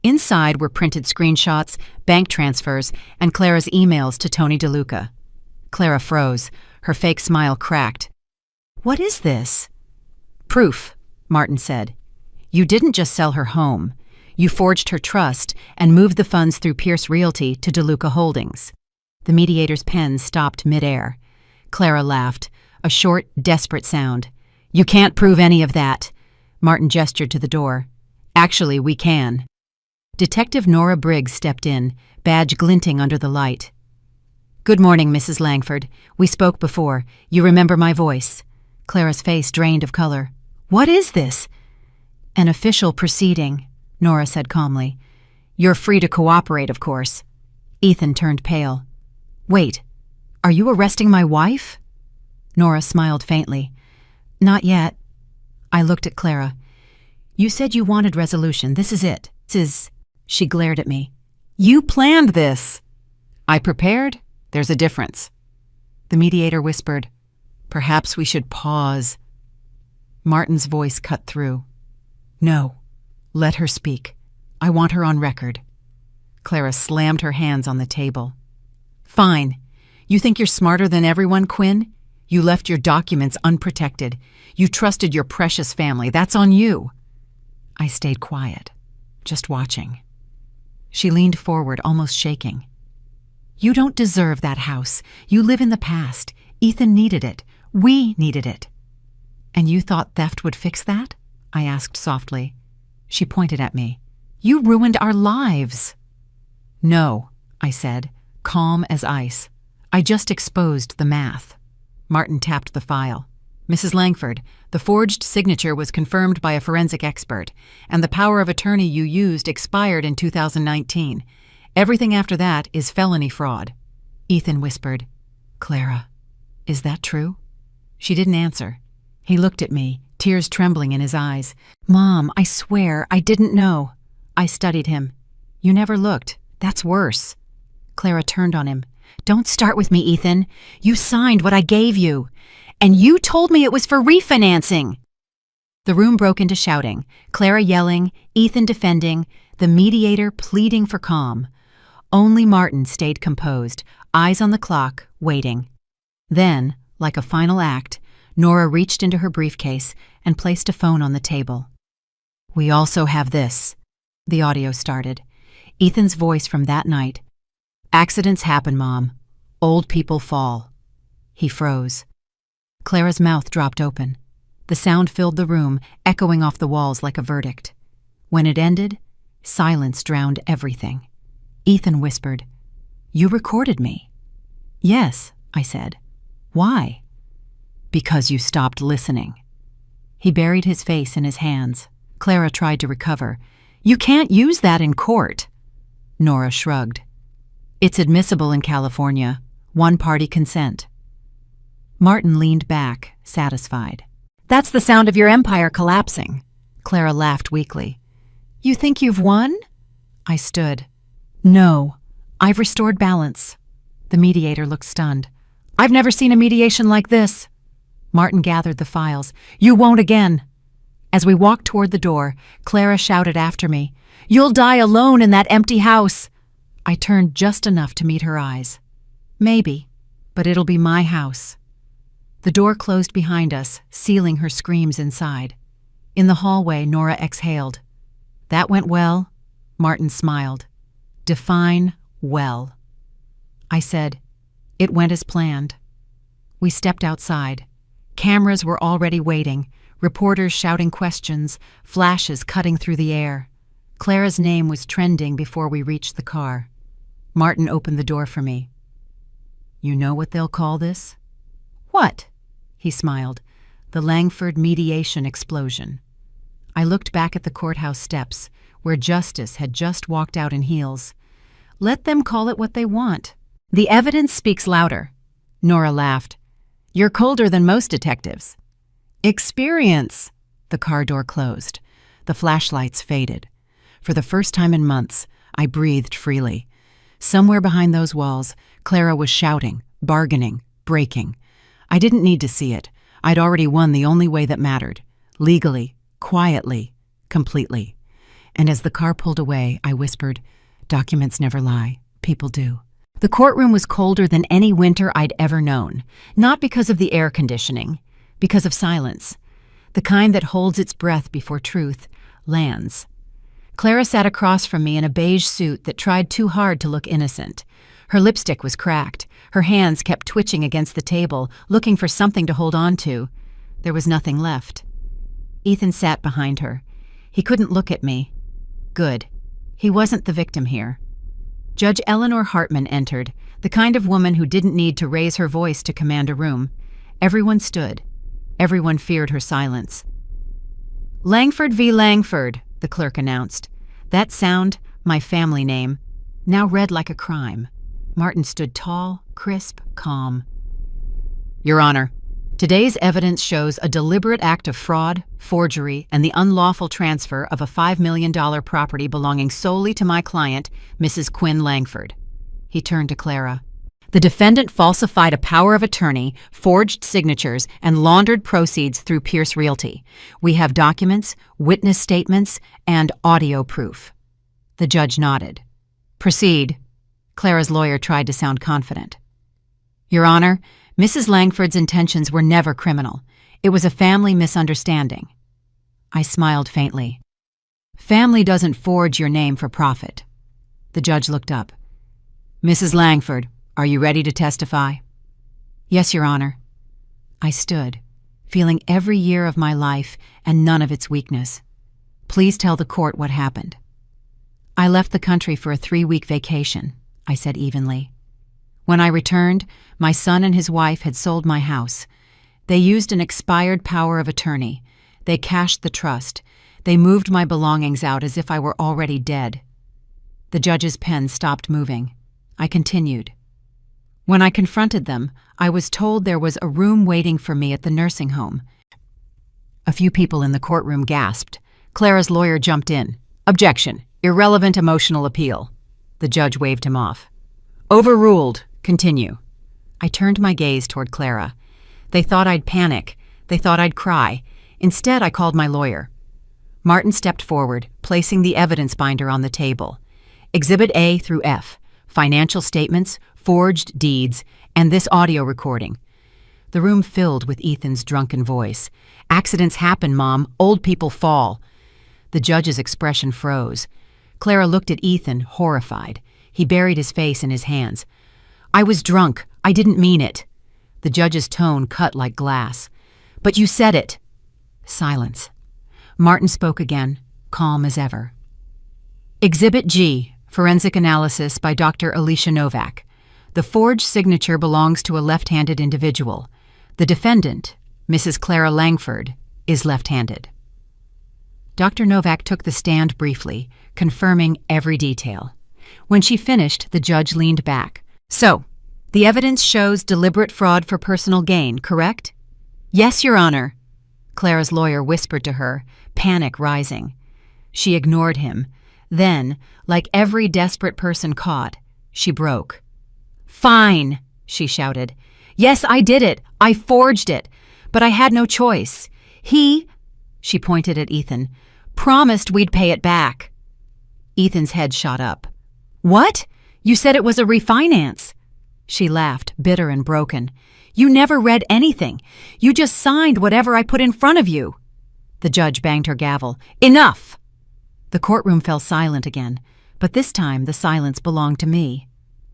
Inside were printed screenshots, bank transfers, and Clara's emails to Tony DeLuca. Clara froze. Her fake smile cracked. What is this? Proof, Martin said. You didn't just sell her home. You forged her trust and moved the funds through Pierce Realty to DeLuca Holdings. The mediator's pen stopped midair. Clara laughed, a short, desperate sound. You can't prove any of that. Martin gestured to the door. Actually, we can. Detective Nora Briggs stepped in, badge glinting under the light. Good morning, Mrs. Langford. We spoke before. You remember my voice. Clara's face drained of color. What is this? An official proceeding, Nora said calmly. You're free to cooperate, of course. Ethan turned pale. Wait, are you arresting my wife? Nora smiled faintly. Not yet. I looked at Clara. You said you wanted resolution. This is it. She glared at me. You planned this. I prepared. There's a difference. The mediator whispered, perhaps we should pause. Martin's voice cut through. No, let her speak. I want her on record. Clara slammed her hands on the table. Fine. You think you're smarter than everyone, Quinn? You left your documents unprotected. You trusted your precious family. That's on you. I stayed quiet, just watching. She leaned forward, almost shaking. You don't deserve that house. You live in the past. Ethan needed it. We needed it. And you thought theft would fix that? I asked softly. She pointed at me. You ruined our lives. No, I said, calm as ice. I just exposed the math. Martin tapped the file. Mrs. Langford, the forged signature was confirmed by a forensic expert, and the power of attorney you used expired in 2019. Everything after that is felony fraud. Ethan whispered, Clara, is that true? She didn't answer. He looked at me, tears trembling in his eyes. Mom, I swear, I didn't know. I studied him. You never looked. That's worse. Clara turned on him. Don't start with me, Ethan. You signed what I gave you. And you told me it was for refinancing. The room broke into shouting, Clara yelling, Ethan defending, the mediator pleading for calm. Only Martin stayed composed, eyes on the clock, waiting. Then, like a final act, Nora reached into her briefcase and placed a phone on the table. We also have this. The audio started. Ethan's voice from that night. Accidents happen, Mom. Old people fall. He froze. Clara's mouth dropped open. The sound filled the room, echoing off the walls like a verdict. When it ended, silence drowned everything. Ethan whispered, You recorded me. Yes, I said. Why? Because you stopped listening. He buried his face in his hands. Clara tried to recover. "You can't use that in court." Nora shrugged. "It's admissible in California. One-party consent." Martin leaned back, satisfied. "That's the sound of your empire collapsing." Clara laughed weakly. "You think you've won?" I stood. "No, I've restored balance." The mediator looked stunned. "I've never seen a mediation like this." Martin gathered the files. "You won't again." As we walked toward the door, Clara shouted after me, "You'll die alone in that empty house." I turned just enough to meet her eyes. "Maybe, but it'll be my house." The door closed behind us, sealing her screams inside. In the hallway, Nora exhaled. "That went well?" Martin smiled. "Define well." I said, "It went as planned." We stepped outside. Cameras were already waiting, reporters shouting questions, flashes cutting through the air. Clara's name was trending before we reached the car. Martin opened the door for me. "You know what they'll call this?" "What?" He smiled. "The Langford mediation explosion." I looked back at the courthouse steps, where Justice had just walked out in heels. "Let them call it what they want. The evidence speaks louder." Nora laughed. "You're colder than most detectives." "Experience." The car door closed. The flashlights faded. For the first time in months, I breathed freely. Somewhere behind those walls, Clara was shouting, bargaining, breaking. I didn't need to see it. I'd already won the only way that mattered. Legally, quietly, completely. And as the car pulled away, I whispered, "Documents never lie. People do." The courtroom was colder than any winter I'd ever known, not because of the air conditioning, because of silence, the kind that holds its breath before truth lands. Clara sat across from me in a beige suit that tried too hard to look innocent. Her lipstick was cracked. Her hands kept twitching against the table, looking for something to hold on to. There was nothing left. Ethan sat behind her. He couldn't look at me. Good. He wasn't the victim here. Judge Eleanor Hartman entered, the kind of woman who didn't need to raise her voice to command a room. Everyone stood. Everyone feared her silence. "Langford v. Langford," the clerk announced. That sound, my family name, now read like a crime. Martin stood tall, crisp, calm. "Your Honor, today's evidence shows a deliberate act of fraud, forgery, and the unlawful transfer of a $5 million property belonging solely to my client, Mrs. Quinn Langford." He turned to Clara. "The defendant falsified a power of attorney, forged signatures, and laundered proceeds through Pierce Realty. We have documents, witness statements, and audio proof." The judge nodded. "Proceed." Clara's lawyer tried to sound confident. "Your Honor, Mrs. Langford's intentions were never criminal. It was a family misunderstanding." I smiled faintly. "Family doesn't forge your name for profit." The judge looked up. "Mrs. Langford, are you ready to testify?" "Yes, Your Honor." I stood, feeling every year of my life and none of its weakness. "Please tell the court what happened." "I left the country for a 3-week vacation," I said evenly. "When I returned, my son and his wife had sold my house. They used an expired power of attorney. They cashed the trust. They moved my belongings out as if I were already dead." The judge's pen stopped moving. I continued. "When I confronted them, I was told there was a room waiting for me at the nursing home." A few people in the courtroom gasped. Clara's lawyer jumped in. "Objection. Irrelevant emotional appeal." The judge waved him off. "Overruled. Continue." I turned my gaze toward Clara. They thought I'd panic. They thought I'd cry. Instead, I called my lawyer. Martin stepped forward, placing the evidence binder on the table. Exhibit A through F, financial statements, forged deeds, and this audio recording. The room filled with Ethan's drunken voice. "Accidents happen, Mom. Old people fall." The judge's expression froze. Clara looked at Ethan, horrified. He buried his face in his hands. "I was drunk. I didn't mean it." The judge's tone cut like glass. "But you said it." Silence. Martin spoke again, calm as ever. Exhibit G, forensic analysis by Dr. Alicia Novak. The forged signature belongs to a left-handed individual. The defendant, Mrs. Clara Langford, is left-handed. Dr. Novak took the stand briefly, confirming every detail. When she finished, the judge leaned back. "So, the evidence shows deliberate fraud for personal gain, correct?" "Yes, Your Honor," Clara's lawyer whispered to her, panic rising. She ignored him. Then, like every desperate person caught, she broke. "Fine," she shouted. "Yes, I did it. I forged it. But I had no choice. She pointed at Ethan, promised we'd pay it back." Ethan's head shot up. "What? You said it was a refinance." She laughed, bitter and broken. "You never read anything. You just signed whatever I put in front of you." The judge banged her gavel. "Enough!" The courtroom fell silent again, but this time the silence belonged to me.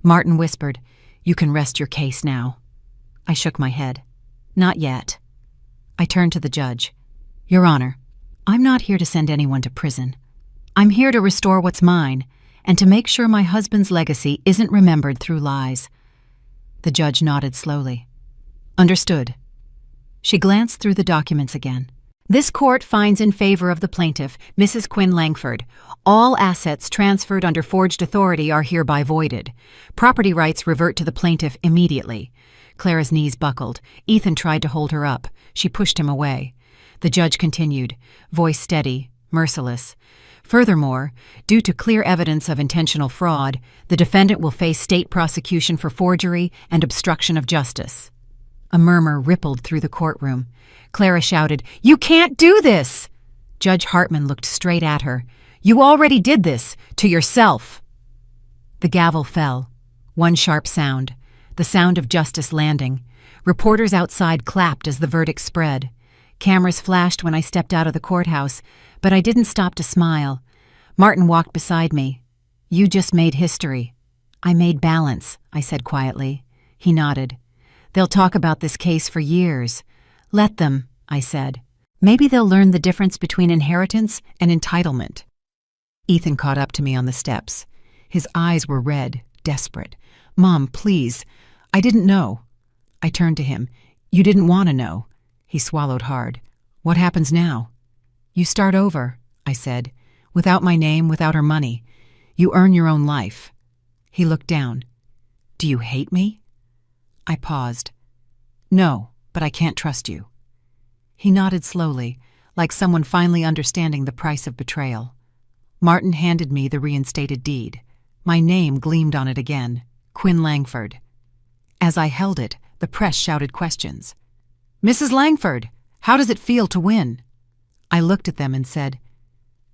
Martin whispered, "You can rest your case now." I shook my head. "Not yet." I turned to the judge. "Your Honor, I'm not here to send anyone to prison. I'm here to restore what's mine and to make sure my husband's legacy isn't remembered through lies." The judge nodded slowly. "Understood." She glanced through the documents again. "This court finds in favor of the plaintiff, Mrs. Quinn Langford. All assets transferred under forged authority are hereby voided. Property rights revert to the plaintiff immediately." Clara's knees buckled. Ethan tried to hold her up. She pushed him away. The judge continued, voice steady, merciless. "Furthermore, due to clear evidence of intentional fraud, the defendant will face state prosecution for forgery and obstruction of justice." A murmur rippled through the courtroom. Clara shouted, "You can't do this!" Judge Hartman looked straight at her. "You already did this, to yourself." The gavel fell. One sharp sound. The sound of justice landing. Reporters outside clapped as the verdict spread. Cameras flashed when I stepped out of the courthouse, but I didn't stop to smile. Martin walked beside me. "You just made history." "I made balance," I said quietly. He nodded. "They'll talk about this case for years." "Let them," I said. "Maybe they'll learn the difference between inheritance and entitlement." Ethan caught up to me on the steps. His eyes were red, desperate. "Mom, please. I didn't know." I turned to him. "You didn't want to know." He swallowed hard. "What happens now?" "You start over," I said. "Without my name, without her money. You earn your own life." He looked down. "Do you hate me?" I paused. "No, but I can't trust you." He nodded slowly, like someone finally understanding the price of betrayal. Martin handed me the reinstated deed. My name gleamed on it again, Quinn Langford. As I held it, the press shouted questions. "Mrs. Langford, how does it feel to win?" I looked at them and said,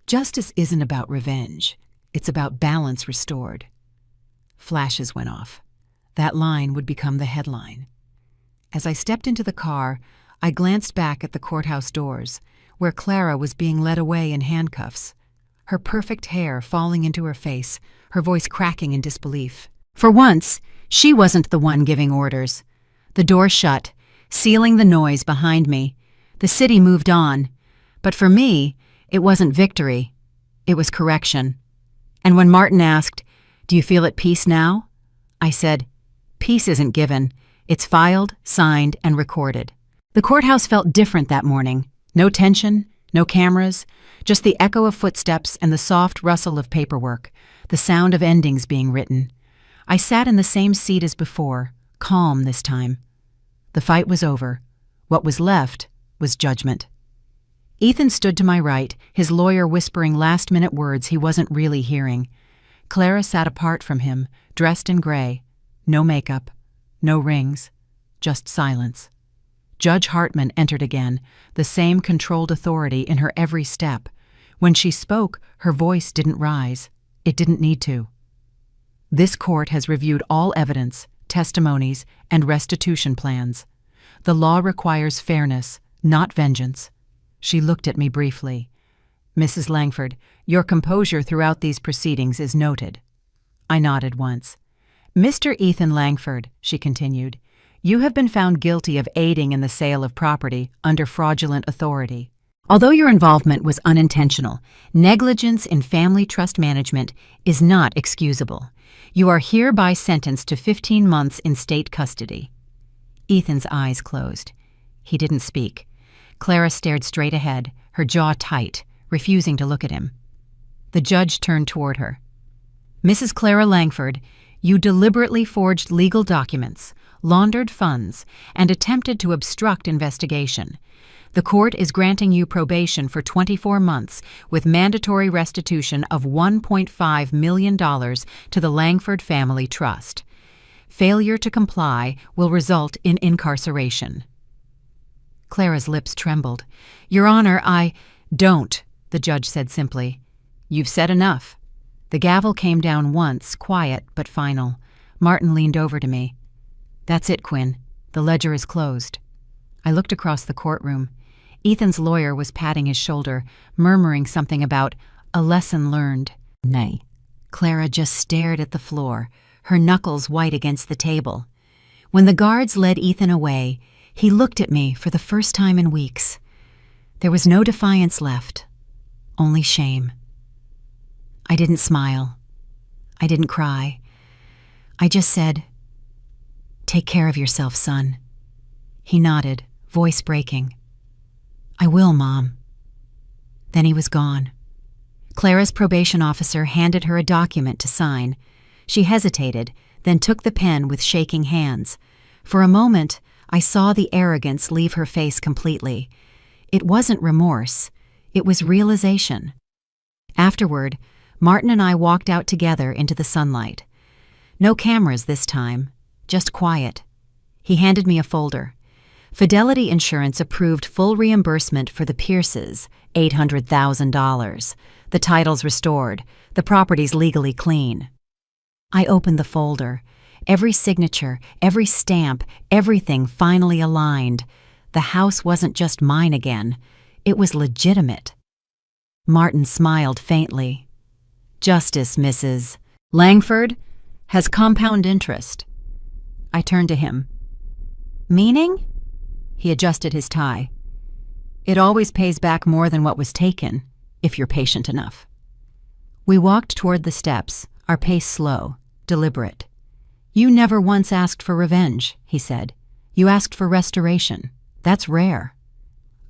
"Justice isn't about revenge. It's about balance restored." Flashes went off. That line would become the headline. As I stepped into the car, I glanced back at the courthouse doors, where Clara was being led away in handcuffs, her perfect hair falling into her face, her voice cracking in disbelief. For once, she wasn't the one giving orders. The door shut, sealing the noise behind me. The city moved on. But for me, it wasn't victory. It was correction. And when Martin asked, "Do you feel at peace now?" I said, "Peace isn't given. It's filed, signed, and recorded." The courthouse felt different that morning. No tension, no cameras, just the echo of footsteps and the soft rustle of paperwork, the sound of endings being written. I sat in the same seat as before, calm this time. The fight was over. What was left was judgment. Ethan stood to my right, his lawyer whispering last-minute words he wasn't really hearing. Clara sat apart from him, dressed in gray. No makeup, no rings, just silence. Judge Hartman entered again, the same controlled authority in her every step. When she spoke, her voice didn't rise. It didn't need to. "This court has reviewed all evidence, testimonies, and restitution plans. The law requires fairness, not vengeance." She looked at me briefly. "Mrs. Langford, your composure throughout these proceedings is noted." I nodded once. "Mr. Ethan Langford," she continued, "you have been found guilty of aiding in the sale of property under fraudulent authority. Although your involvement was unintentional, negligence in family trust management is not excusable. You are hereby sentenced to 15 months in state custody." Ethan's eyes closed. He didn't speak. Clara stared straight ahead, her jaw tight, refusing to look at him. The judge turned toward her. "Mrs. Clara Langford, you deliberately forged legal documents, laundered funds, and attempted to obstruct investigation. The court is granting you probation for 24 months with mandatory restitution of $1.5 million to the Langford Family Trust. Failure to comply will result in incarceration." Clara's lips trembled. "Your Honor, Don't," the judge said simply. "You've said enough." The gavel came down once, quiet but final. Martin leaned over to me. "That's it, Quinn. The ledger is closed." I looked across the courtroom. Ethan's lawyer was patting his shoulder, murmuring something about a lesson learned. Nay. Clara just stared at the floor, her knuckles white against the table. When the guards led Ethan away, he looked at me for the first time in weeks. There was no defiance left, only shame. I didn't smile. I didn't cry. I just said, "Take care of yourself, son." He nodded, voice breaking. "I will, Mom." Then he was gone. Clara's probation officer handed her a document to sign. She hesitated, then took the pen with shaking hands. For a moment, I saw the arrogance leave her face completely. It wasn't remorse. It was realization. Afterward, Martin and I walked out together into the sunlight. No cameras this time, just quiet. He handed me a folder. Fidelity Insurance approved full reimbursement for the Pierces, $800,000. The title's restored. The property's legally clean. I opened the folder. Every signature, every stamp, everything finally aligned. The house wasn't just mine again. It was legitimate. Martin smiled faintly. "Justice, Mrs. Langford, has compound interest." I turned to him. "Meaning?" He adjusted his tie. "It always pays back more than what was taken, if you're patient enough." We walked toward the steps, our pace slow, deliberate. "You never once asked for revenge," he said. "You asked for restoration. That's rare."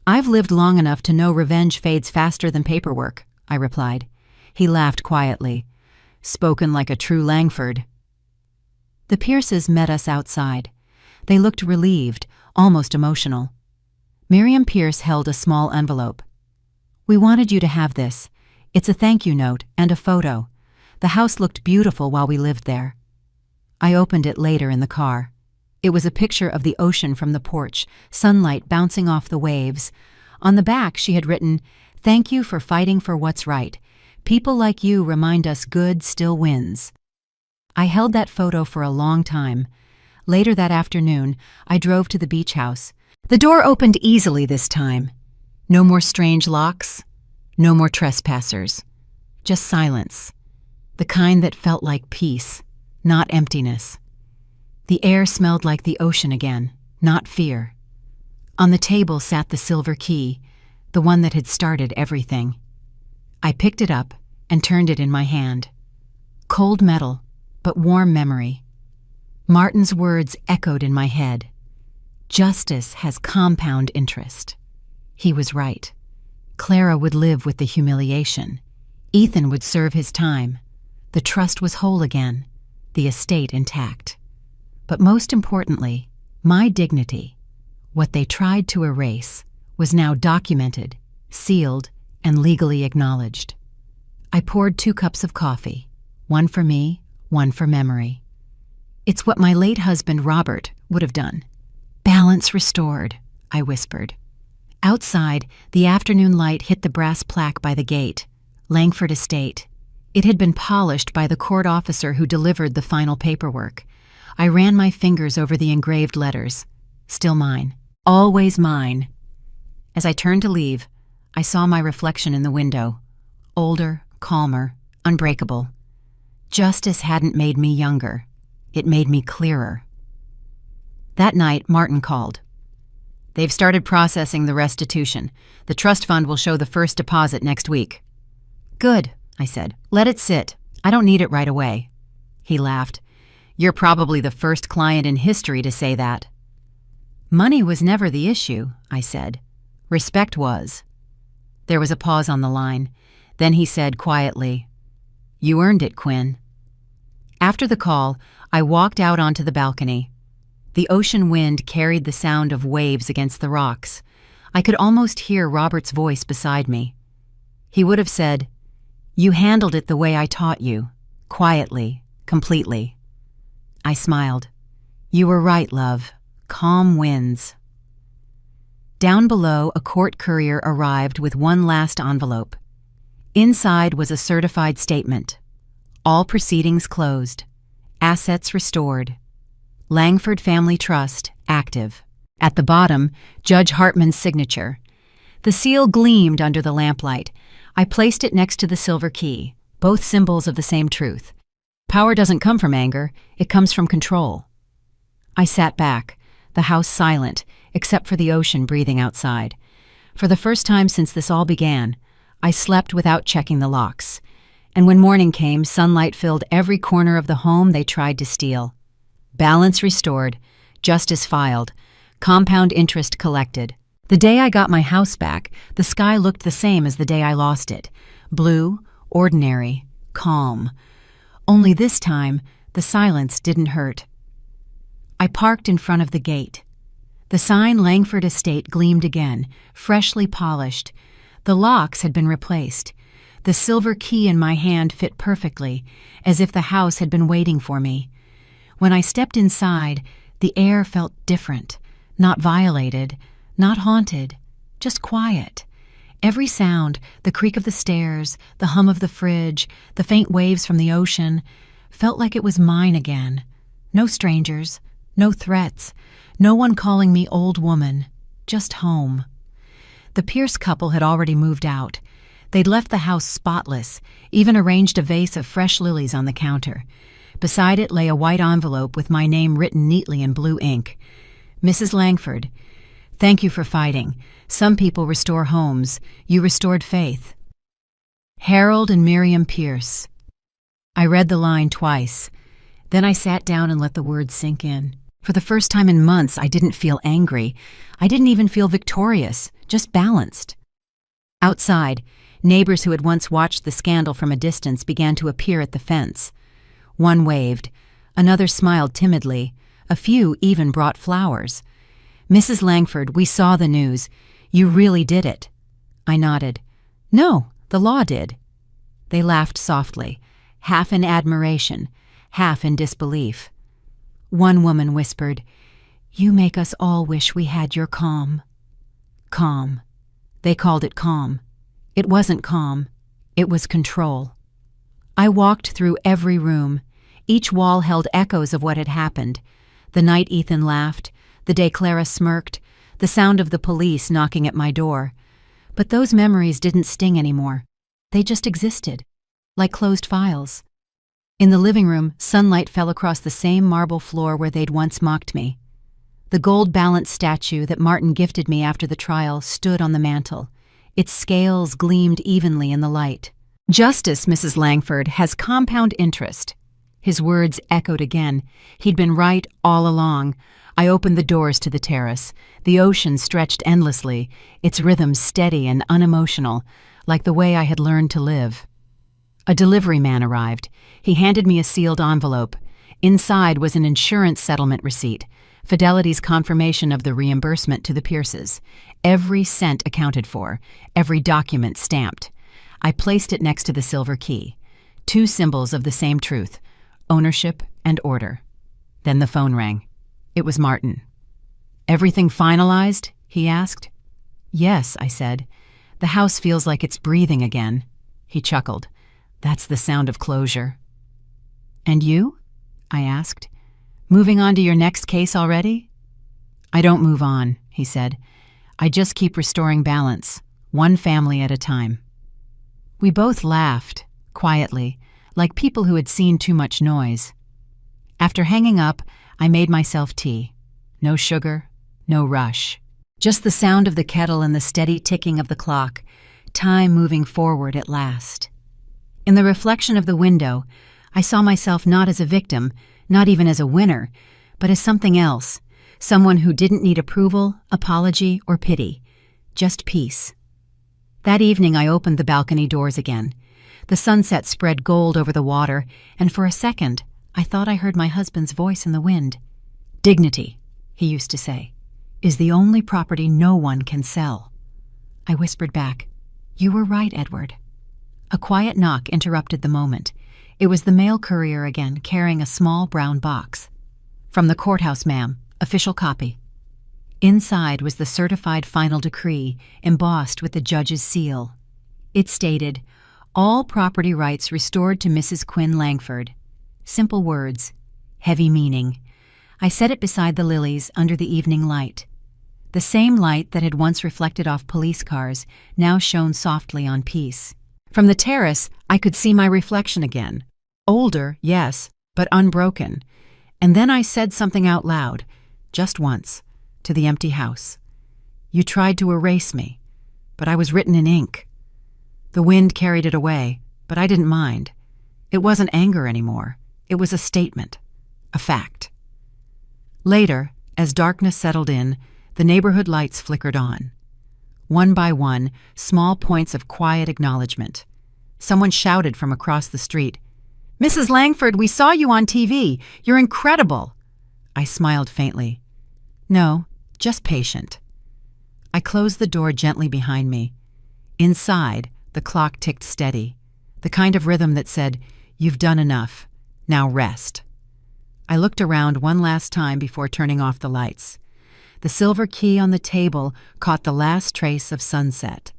"I've lived long enough to know revenge fades faster than paperwork," I replied. He laughed quietly. "Spoken like a true Langford." The Pierces met us outside. They looked relieved, almost emotional. Miriam Pierce held a small envelope. "We wanted you to have this. It's a thank you note and a photo. The house looked beautiful while we lived there." I opened it later in the car. It was a picture of the ocean from the porch, sunlight bouncing off the waves. On the back she had written, "Thank you for fighting for what's right. People like you remind us good still wins." I held that photo for a long time. Later that afternoon, I drove to the beach house. The door opened easily this time. No more strange locks, no more trespassers. Just silence. The kind that felt like peace, not emptiness. The air smelled like the ocean again, not fear. On the table sat the silver key, the one that had started everything. I picked it up and turned it in my hand. Cold metal, but warm memory. Martin's words echoed in my head. Justice has compound interest. He was right. Clara would live with the humiliation. Ethan would serve his time. The trust was whole again, the estate intact. But most importantly, my dignity, what they tried to erase, was now documented, sealed, and legally acknowledged. I poured 2 cups of coffee, one for me, one for memory. It's what my late husband, Robert, would have done. "Balance restored," I whispered. Outside, the afternoon light hit the brass plaque by the gate, Langford Estate. It had been polished by the court officer who delivered the final paperwork. I ran my fingers over the engraved letters. Still mine. Always mine. As I turned to leave, I saw my reflection in the window. Older, calmer, unbreakable. Justice hadn't made me younger. It made me clearer. That night, Martin called. "They've started processing the restitution. The trust fund will show the first deposit next week." "Good," I said. "Let it sit. I don't need it right away." He laughed. "You're probably the first client in history to say that." "Money was never the issue," I said. "Respect was." There was a pause on the line. Then he said quietly, "You earned it, Quinn." After the call, I walked out onto the balcony. The ocean wind carried the sound of waves against the rocks. I could almost hear Robert's voice beside me. He would have said, "You handled it the way I taught you, quietly, completely." I smiled. "You were right, love. Calm wins." Down below, a court courier arrived with one last envelope. Inside was a certified statement. All proceedings closed. Assets restored. Langford Family Trust active. At the bottom, Judge Hartman's signature. The seal gleamed under the lamplight. I placed it next to the silver key, both symbols of the same truth. Power doesn't come from anger, it comes from control. I sat back, the house silent, except for the ocean breathing outside. For the first time since this all began, I slept without checking the locks. And when morning came, sunlight filled every corner of the home they tried to steal. Balance restored, justice filed, compound interest collected. The day I got my house back, the sky looked the same as the day I lost it. Blue, ordinary, calm. Only this time, the silence didn't hurt. I parked in front of the gate. The sign Langford Estate gleamed again, freshly polished. The locks had been replaced. The silver key in my hand fit perfectly, as if the house had been waiting for me. When I stepped inside, the air felt different, not violated, not haunted, just quiet. Every sound, the creak of the stairs, the hum of the fridge, the faint waves from the ocean, felt like it was mine again. No strangers, no threats, no one calling me old woman, just home. The Pierce couple had already moved out. They'd left the house spotless, even arranged a vase of fresh lilies on the counter. Beside it lay a white envelope with my name written neatly in blue ink. "Mrs. Langford, thank you for fighting. Some people restore homes. You restored faith." Harold and Miriam Pierce. I read the line twice. Then I sat down and let the words sink in. For the first time in months, I didn't feel angry. I didn't even feel victorious, just balanced. Outside, neighbors who had once watched the scandal from a distance began to appear at the fence. One waved. Another smiled timidly. A few even brought flowers. "Mrs. Langford, we saw the news. You really did it." I nodded. "No, the law did." They laughed softly, half in admiration, half in disbelief. One woman whispered, "You make us all wish we had your calm." Calm. They called it calm. It wasn't calm. It was control. I walked through every room. Each wall held echoes of what had happened. The night Ethan laughed, the day Clara smirked, the sound of the police knocking at my door. But those memories didn't sting anymore. They just existed, like closed files. In the living room, sunlight fell across the same marble floor where they'd once mocked me. The gold balanced statue that Martin gifted me after the trial stood on the mantel. Its scales gleamed evenly in the light. "Justice, Mrs. Langford, has compound interest." His words echoed again. He'd been right all along. I opened the doors to the terrace. The ocean stretched endlessly, its rhythm steady and unemotional, like the way I had learned to live. A delivery man arrived. He handed me a sealed envelope. Inside was an insurance settlement receipt, Fidelity's confirmation of the reimbursement to the Pierces. Every cent accounted for, every document stamped. I placed it next to the silver key. Two symbols of the same truth, ownership and order. Then the phone rang. It was Martin. "Everything finalized?" he asked. "Yes," I said. "The house feels like it's breathing again." He chuckled. "That's the sound of closure." "And you?" I asked. "Moving on to your next case already?" "I don't move on," he said. "I just keep restoring balance, one family at a time." We both laughed, quietly, like people who had seen too much noise. After hanging up, I made myself tea. No sugar, no rush. Just the sound of the kettle and the steady ticking of the clock, time moving forward at last. In the reflection of the window, I saw myself not as a victim, not even as a winner, but as something else, someone who didn't need approval, apology, or pity, just peace. That evening I opened the balcony doors again. The sunset spread gold over the water, and for a second I thought I heard my husband's voice in the wind. "Dignity," he used to say, "is the only property no one can sell." I whispered back, "You were right, Edward." A quiet knock interrupted the moment. It was the mail courier again, carrying a small brown box. "From the courthouse, ma'am. Official copy." Inside was the certified final decree, embossed with the judge's seal. It stated, "All property rights restored to Mrs. Quinn Langford." Simple words, heavy meaning. I set it beside the lilies under the evening light. The same light that had once reflected off police cars now shone softly on peace. From the terrace, I could see my reflection again. Older, yes, but unbroken. And then I said something out loud, just once, to the empty house. "You tried to erase me, but I was written in ink." The wind carried it away, but I didn't mind. It wasn't anger anymore. It was a statement, a fact. Later, as darkness settled in, the neighborhood lights flickered on. One by one, small points of quiet acknowledgement. Someone shouted from across the street, "Mrs. Langford, we saw you on TV. You're incredible." I smiled faintly. "No, just patient." I closed the door gently behind me. Inside, the clock ticked steady, the kind of rhythm that said, "You've done enough. Now rest." I looked around one last time before turning off the lights. The silver key on the table caught the last trace of sunset.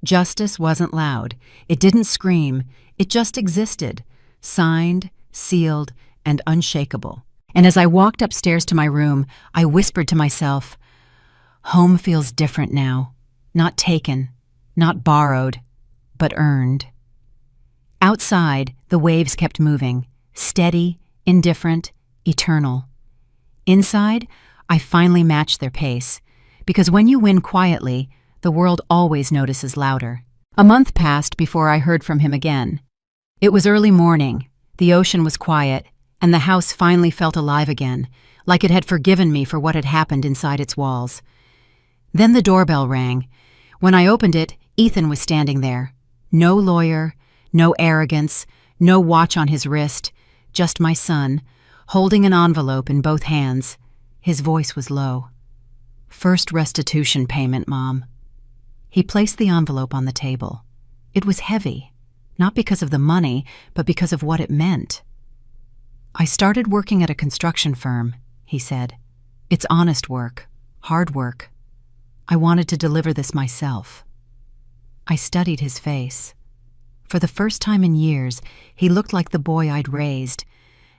Justice wasn't loud. It didn't scream. It just existed, signed, sealed, and unshakable. And as I walked upstairs to my room, I whispered to myself, "Home feels different now. Not taken, not borrowed, but earned." Outside, the waves kept moving, steady, indifferent, eternal. Inside, I finally matched their pace, because when you win quietly, the world always notices louder. A month passed before I heard from him again. It was early morning, the ocean was quiet, and the house finally felt alive again, like it had forgiven me for what had happened inside its walls. Then the doorbell rang. When I opened it, Ethan was standing there. No lawyer, no arrogance, no watch on his wrist, just my son, holding an envelope in both hands. His voice was low. "First restitution payment, Mom." He placed the envelope on the table. It was heavy, not because of the money, but because of what it meant. "I started working at a construction firm," he said. "It's honest work, hard work. I wanted to deliver this myself." I studied his face. For the first time in years, he looked like the boy I'd raised,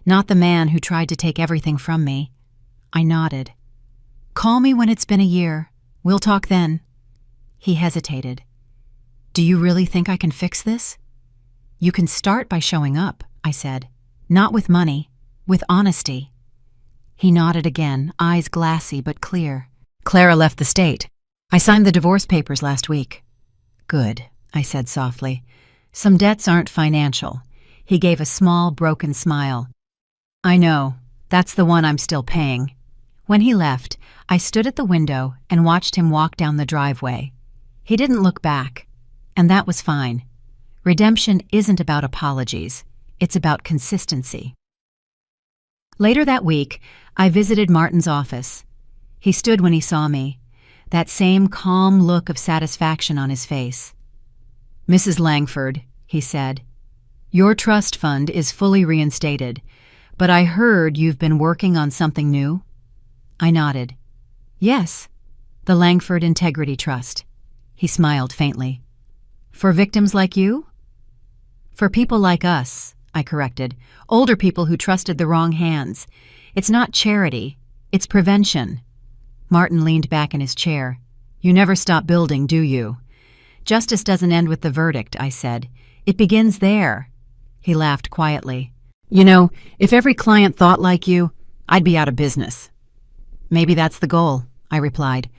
not the man who tried to take everything from me. I nodded. "Call me when it's been a year. We'll talk then." He hesitated. "Do you really think I can fix this?" "You can start by showing up," I said. "Not with money, with honesty." He nodded again, eyes glassy but clear. "Clara left the state. I signed the divorce papers last week." "Good," I said softly. "Some debts aren't financial." He gave a small, broken smile. "I know. That's the one I'm still paying." When he left, I stood at the window and watched him walk down the driveway. He didn't look back, and that was fine. Redemption isn't about apologies. It's about consistency. Later that week, I visited Martin's office. He stood when he saw me, that same calm look of satisfaction on his face. "Mrs. Langford," he said, "your trust fund is fully reinstated, but I heard you've been working on something new?" I nodded. "Yes, the Langford Integrity Trust." He smiled faintly. "For victims like you?" "For people like us," I corrected, "older people who trusted the wrong hands. It's not charity, it's prevention." Martin leaned back in his chair. "You never stop building, do you?" "Justice doesn't end with the verdict," I said. "It begins there." He laughed quietly. "You know, if every client thought like you, I'd be out of business." "Maybe that's the goal," I replied.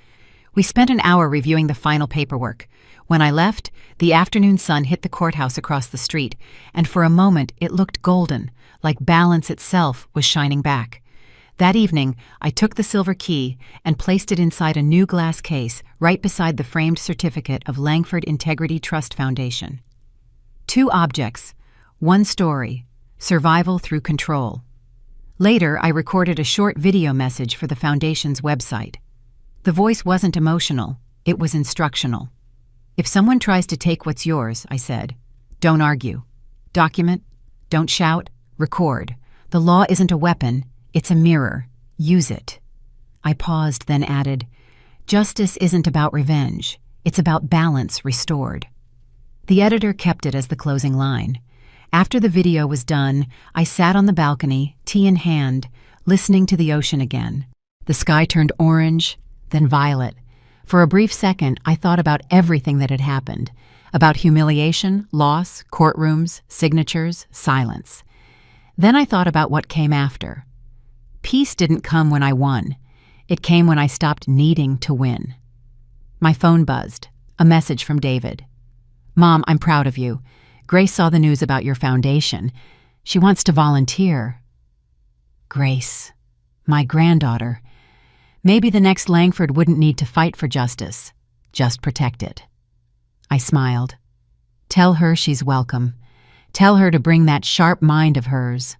We spent an hour reviewing the final paperwork. When I left, the afternoon sun hit the courthouse across the street, and for a moment it looked golden, like balance itself was shining back. That evening, I took the silver key and placed it inside a new glass case right beside the framed certificate of Langford Integrity Trust Foundation. 2 objects, 1 story, survival through control. Later, I recorded a short video message for the foundation's website. The voice wasn't emotional, it was instructional. If someone tries to take what's yours, I said, don't argue. Document, don't shout, record. The law isn't a weapon, it's a mirror. Use it. I paused, then added, justice isn't about revenge, it's about balance restored. The editor kept it as the closing line. After the video was done, I sat on the balcony, tea in hand, listening to the ocean again. The sky turned orange, then violet. For a brief second, I thought about everything that had happened, about humiliation, loss, courtrooms, signatures, silence. Then I thought about what came after. Peace didn't come when I won. It came when I stopped needing to win. My phone buzzed. A message from David. Mom, I'm proud of you. Grace saw the news about your foundation. She wants to volunteer. Grace, my granddaughter. Maybe the next Langford wouldn't need to fight for justice, just protect it. I smiled. Tell her she's welcome. Tell her to bring that sharp mind of hers.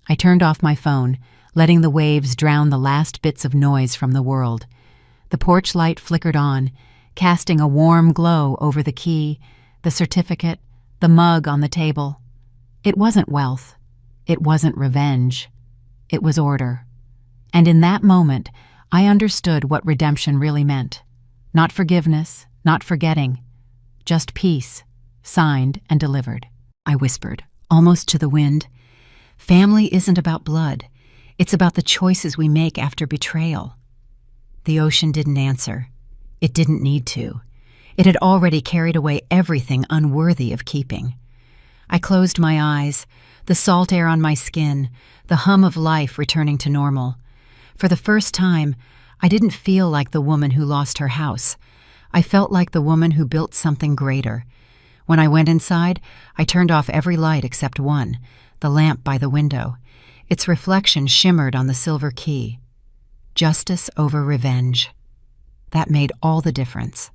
I turned off my phone, letting the waves drown the last bits of noise from the world. The porch light flickered on, casting a warm glow over the key, the certificate, the mug on the table. It wasn't wealth. It wasn't revenge. It was order. And in that moment, I understood what redemption really meant. Not forgiveness, not forgetting. Just peace, signed and delivered. I whispered, almost to the wind. Family isn't about blood. It's about the choices we make after betrayal. The ocean didn't answer. It didn't need to. It had already carried away everything unworthy of keeping. I closed my eyes, the salt air on my skin, the hum of life returning to normal. For the first time, I didn't feel like the woman who lost her house. I felt like the woman who built something greater. When I went inside, I turned off every light except one, the lamp by the window. Its reflection shimmered on the silver key. Justice over revenge. That made all the difference.